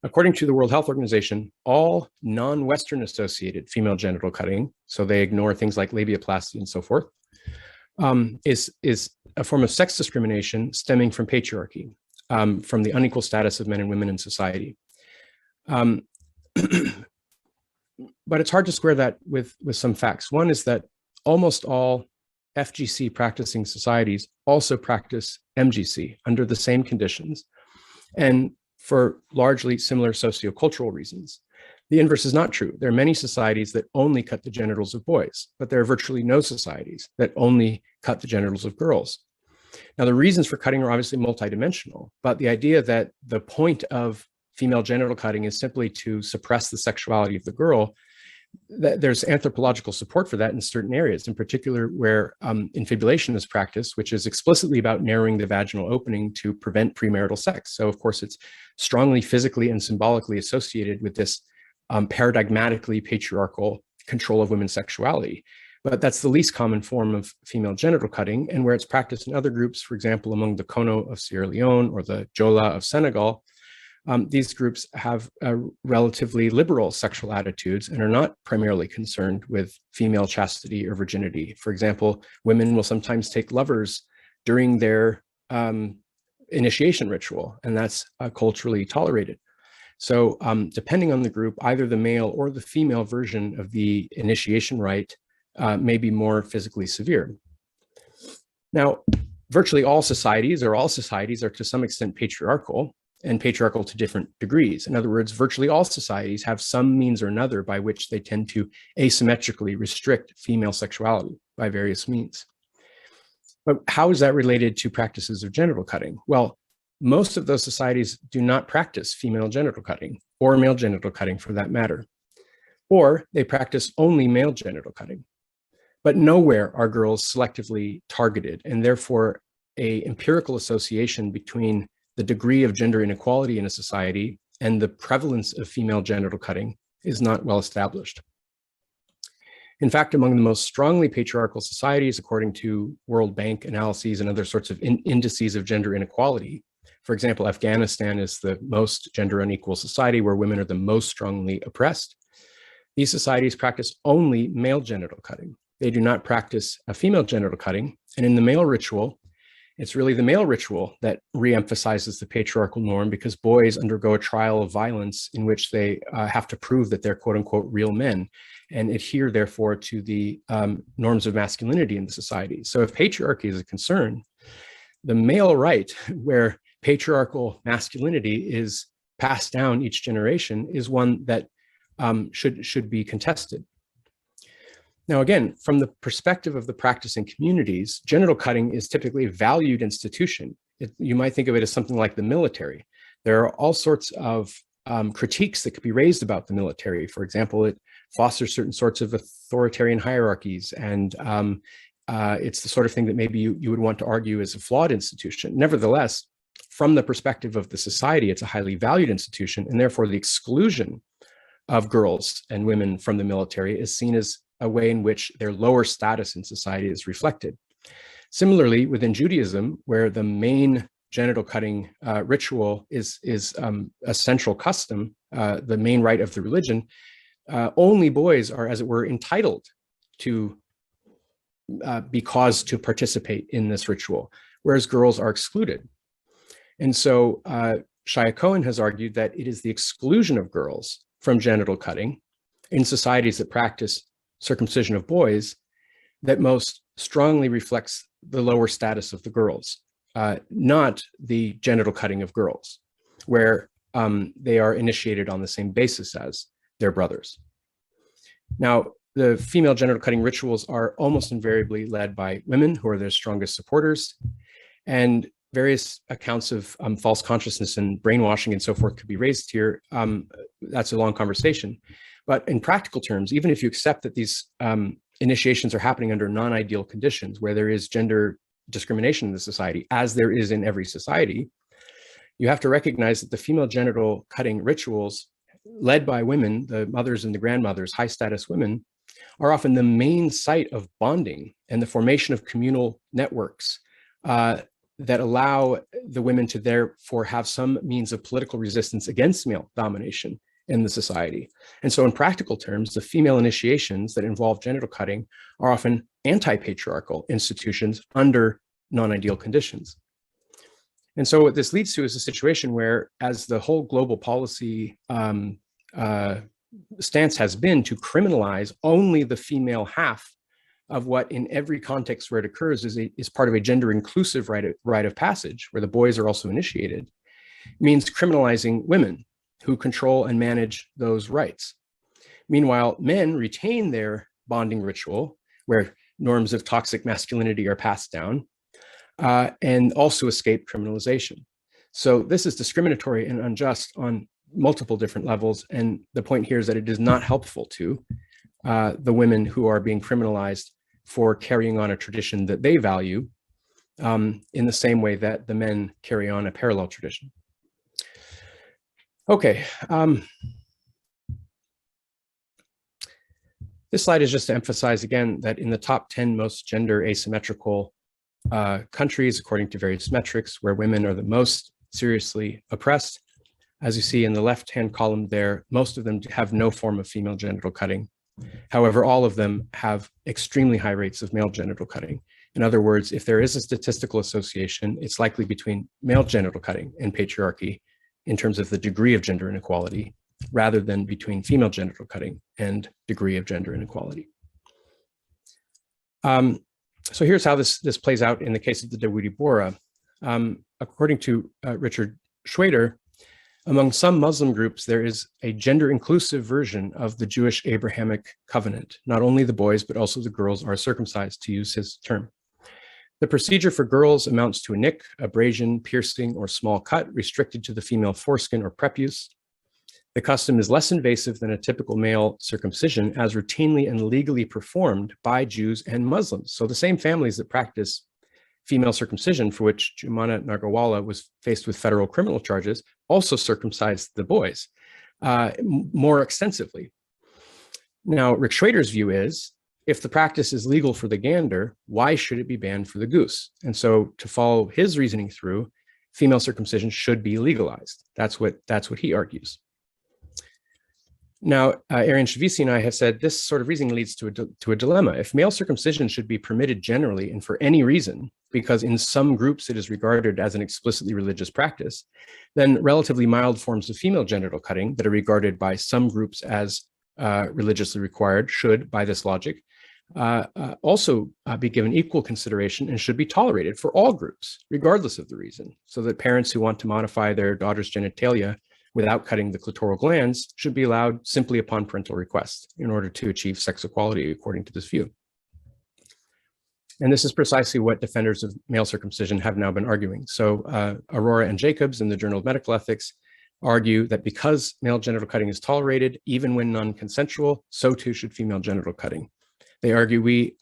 According to the World Health Organization, all non-Western associated female genital cutting, so they ignore things like labiaplasty and so forth, is a form of sex discrimination stemming from patriarchy, from the unequal status of men and women in society. But it's hard to square that with some facts. One is that almost all FGC practicing societies also practice MGC under the same conditions and for largely similar sociocultural reasons. The inverse is not true. There are many societies that only cut the genitals of boys, but there are virtually no societies that only cut the genitals of girls. Now, the reasons for cutting are obviously multidimensional, but the idea that the point of female genital cutting is simply to suppress the sexuality of the girl, there's anthropological support for that in certain areas, in particular where infibulation is practiced, which is explicitly about narrowing the vaginal opening to prevent premarital sex. So of course, it's strongly physically and symbolically associated with this paradigmatically patriarchal control of women's sexuality. But that's the least common form of female genital cutting, and where it's practiced in other groups, for example, among the Kono of Sierra Leone or the Jola of Senegal, these groups have relatively liberal sexual attitudes and are not primarily concerned with female chastity or virginity. For example, women will sometimes take lovers during their initiation ritual, and that's culturally tolerated. So depending on the group, either the male or the female version of the initiation rite may be more physically severe. Now, virtually all societies are to some extent patriarchal, and patriarchal to different degrees. In other words, virtually all societies have some means or another by which they tend to asymmetrically restrict female sexuality by various means. But how is that related to practices of genital cutting? Well, most of those societies do not practice female genital cutting, or male genital cutting for that matter, or they practice only male genital cutting. But nowhere are girls selectively targeted, and therefore an empirical association between the degree of gender inequality in a society and the prevalence of female genital cutting is not well established. In fact, among the most strongly patriarchal societies, according to World Bank analyses and other sorts of indices of gender inequality, for example, Afghanistan is the most gender unequal society where women are the most strongly oppressed. These societies practice only male genital cutting. They do not practice a female genital cutting. And in the male ritual, it's really the male ritual that reemphasizes the patriarchal norm, because boys undergo a trial of violence in which they have to prove that they're quote unquote real men and adhere therefore to the norms of masculinity in the society. So if patriarchy is a concern, the male rite where patriarchal masculinity is passed down each generation is one that should be contested. Now, again, from the perspective of the practicing communities, genital cutting is typically a valued institution. You might think of it as something like the military. There are all sorts of critiques that could be raised about the military. For example, it fosters certain sorts of authoritarian hierarchies, and it's the sort of thing that maybe you would want to argue is a flawed institution. Nevertheless, from the perspective of the society, it's a highly valued institution, and therefore the exclusion of girls and women from the military is seen as a way in which their lower status in society is reflected. Similarly, within Judaism, where the main genital cutting ritual is a central custom, the main rite of the religion, only boys are, as it were, entitled to be caused to participate in this ritual, whereas girls are excluded. And so Shia Cohen has argued that it is the exclusion of girls from genital cutting in societies that practice circumcision of boys that most strongly reflects the lower status of the girls, not the genital cutting of girls, where they are initiated on the same basis as their brothers. Now, the female genital cutting rituals are almost invariably led by women who are their strongest supporters, and various accounts of false consciousness and brainwashing and so forth could be raised here. That's a long conversation. But in practical terms, even if you accept that these initiations are happening under non-ideal conditions where there is gender discrimination in the society, as there is in every society, you have to recognize that the female genital cutting rituals led by women, the mothers and the grandmothers, high status women, are often the main site of bonding and the formation of communal networks that allow the women to therefore have some means of political resistance against male domination in the society. And so in practical terms, the female initiations that involve genital cutting are often anti-patriarchal institutions under non-ideal conditions. And so what this leads to is a situation where, as the whole global policy stance has been to criminalize only the female half of what in every context where it occurs is part of a gender inclusive rite of passage, where the boys are also initiated, means criminalizing women who control and manage those rights. Meanwhile, men retain their bonding ritual, where norms of toxic masculinity are passed down, and also escape criminalization. So this is discriminatory and unjust on multiple different levels. And the point here is that it is not helpful to the women who are being criminalized for carrying on a tradition that they value in the same way that the men carry on a parallel tradition. Okay. This slide is just to emphasize again that in the top 10 most gender asymmetrical countries, according to various metrics, where women are the most seriously oppressed, as you see in the left-hand column there, most of them have no form of female genital cutting. However, all of them have extremely high rates of male genital cutting. In other words, if there is a statistical association, it's likely between male genital cutting and patriarchy in terms of the degree of gender inequality, rather than between female genital cutting and degree of gender inequality. So here's how this plays out in the case of the Dawoodi Bohra. According to Richard Shweder, among some Muslim groups, there is a gender-inclusive version of the Jewish Abrahamic covenant. Not only the boys, but also the girls are circumcised, to use his term. The procedure for girls amounts to a nick, abrasion, piercing, or small cut restricted to the female foreskin or prepuce. The custom is less invasive than a typical male circumcision, as routinely and legally performed by Jews and Muslims. So the same families that practice female circumcision, for which Jumana Nagarwala was faced with federal criminal charges, also circumcised the boys more extensively. Now, Rick Schrader's view is, if the practice is legal for the gander, why should it be banned for the goose? And so to follow his reasoning through, female circumcision should be legalized. That's what he argues. Now, Arian Shavisi and I have said this sort of reasoning leads to a dilemma. If male circumcision should be permitted generally and for any reason, because in some groups it is regarded as an explicitly religious practice, then relatively mild forms of female genital cutting that are regarded by some groups as religiously required should, by this logic, also be given equal consideration and should be tolerated for all groups, regardless of the reason, so that parents who want to modify their daughter's genitalia without cutting the clitoral glands should be allowed simply upon parental request in order to achieve sex equality, according to this view. And this is precisely what defenders of male circumcision have now been arguing. So Aurora and Jacobs in the Journal of Medical Ethics argue that because male genital cutting is tolerated, even when non-consensual, so too should female genital cutting. We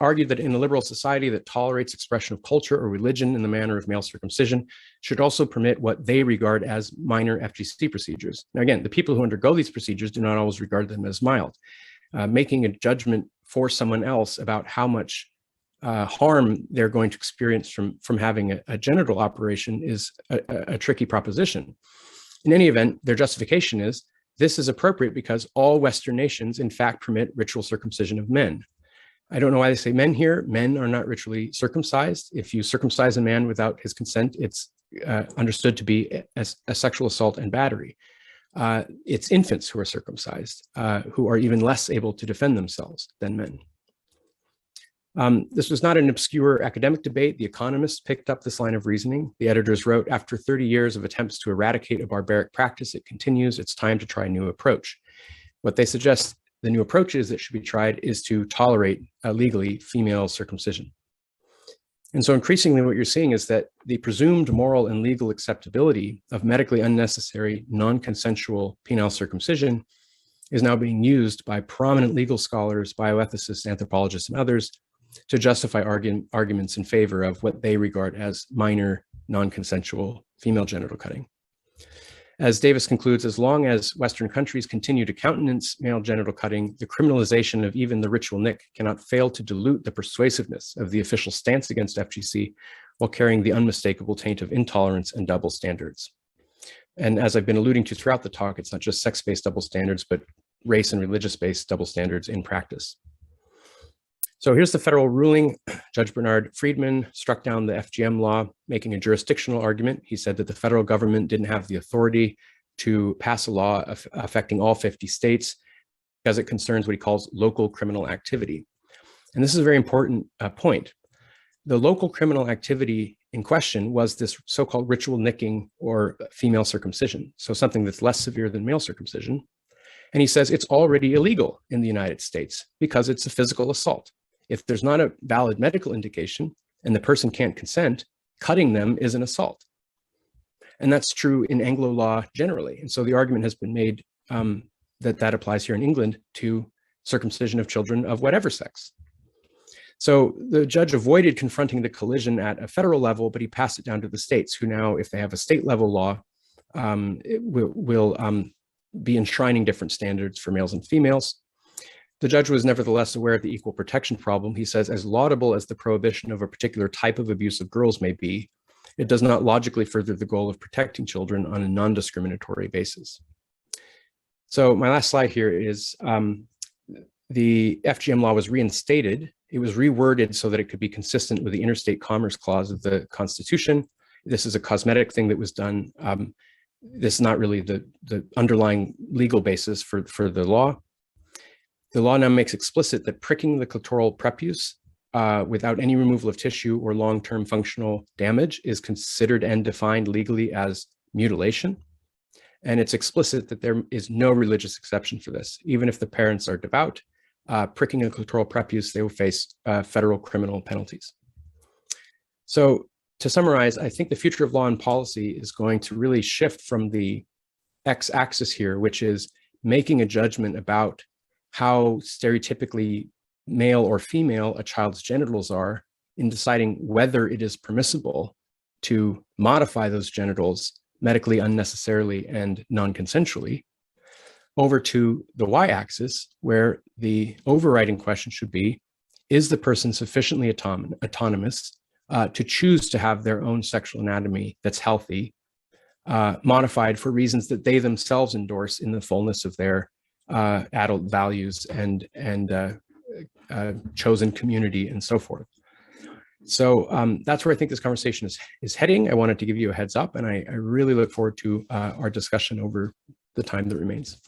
argue that in a liberal society that tolerates expression of culture or religion in the manner of male circumcision should also permit what they regard as minor FGC procedures. Now, again, the people who undergo these procedures do not always regard them as mild. Making a judgment for someone else about how much harm they're going to experience from having a genital operation is a tricky proposition. In any event, their justification is this is appropriate because all Western nations, in fact, permit ritual circumcision of men. I don't know why they say men here. Men are not ritually circumcised. If you circumcise a man without his consent, it's understood to be a sexual assault and battery. It's infants who are circumcised, who are even less able to defend themselves than men. This was not an obscure academic debate. The Economist picked up this line of reasoning. The editors wrote, after 30 years of attempts to eradicate a barbaric practice, it continues. It's time to try a new approach. What they suggest the new approaches that should be tried is to tolerate legally female circumcision. And so increasingly what you're seeing is that the presumed moral and legal acceptability of medically unnecessary non-consensual penile circumcision is now being used by prominent legal scholars, bioethicists, anthropologists, and others to justify arguments in favor of what they regard as minor, non-consensual female genital cutting. As Davis concludes, as long as Western countries continue to countenance male genital cutting, the criminalization of even the ritual nick cannot fail to dilute the persuasiveness of the official stance against FGC while carrying the unmistakable taint of intolerance and double standards. And as I've been alluding to throughout the talk, it's not just sex-based double standards, but race and religious-based double standards in practice. So here's the federal ruling. Judge Bernard Friedman struck down the FGM law, making a jurisdictional argument. He said that the federal government didn't have the authority to pass a law affecting all 50 states because it concerns what he calls local criminal activity. And this is a very important point. The local criminal activity in question was this so-called ritual nicking or female circumcision, so something that's less severe than male circumcision. And he says it's already illegal in the United States because it's a physical assault. If there's not a valid medical indication and the person can't consent, cutting them is an assault. And that's true in Anglo law generally. And so the argument has been made that applies here in England to circumcision of children of whatever sex. So the judge avoided confronting the collision at a federal level, but he passed it down to the states, who now, if they have a state level law, will be enshrining different standards for males and females. The judge was nevertheless aware of the equal protection problem. He says, as laudable as the prohibition of a particular type of abuse of girls may be, it does not logically further the goal of protecting children on a non-discriminatory basis. So my last slide here is the FGM law was reinstated. It was reworded so that it could be consistent with the interstate commerce clause of the Constitution. This is a cosmetic thing that was done. This is not really the underlying legal basis for the law. The law now makes explicit that pricking the clitoral prepuce without any removal of tissue or long-term functional damage is considered and defined legally as mutilation. And it's explicit that there is no religious exception for this. Even if the parents are devout, pricking a clitoral prepuce, they will face federal criminal penalties. So to summarize, I think the future of law and policy is going to really shift from the x-axis here, which is making a judgment about how stereotypically male or female a child's genitals are, in deciding whether it is permissible to modify those genitals medically unnecessarily and non-consensually, over to the y-axis, where the overriding question should be, is the person sufficiently autonomous to choose to have their own sexual anatomy that's healthy, modified for reasons that they themselves endorse in the fullness of their adult values and chosen community and so forth. So that's where I think this conversation is heading. I wanted to give you a heads up, and I really look forward to our discussion over the time that remains.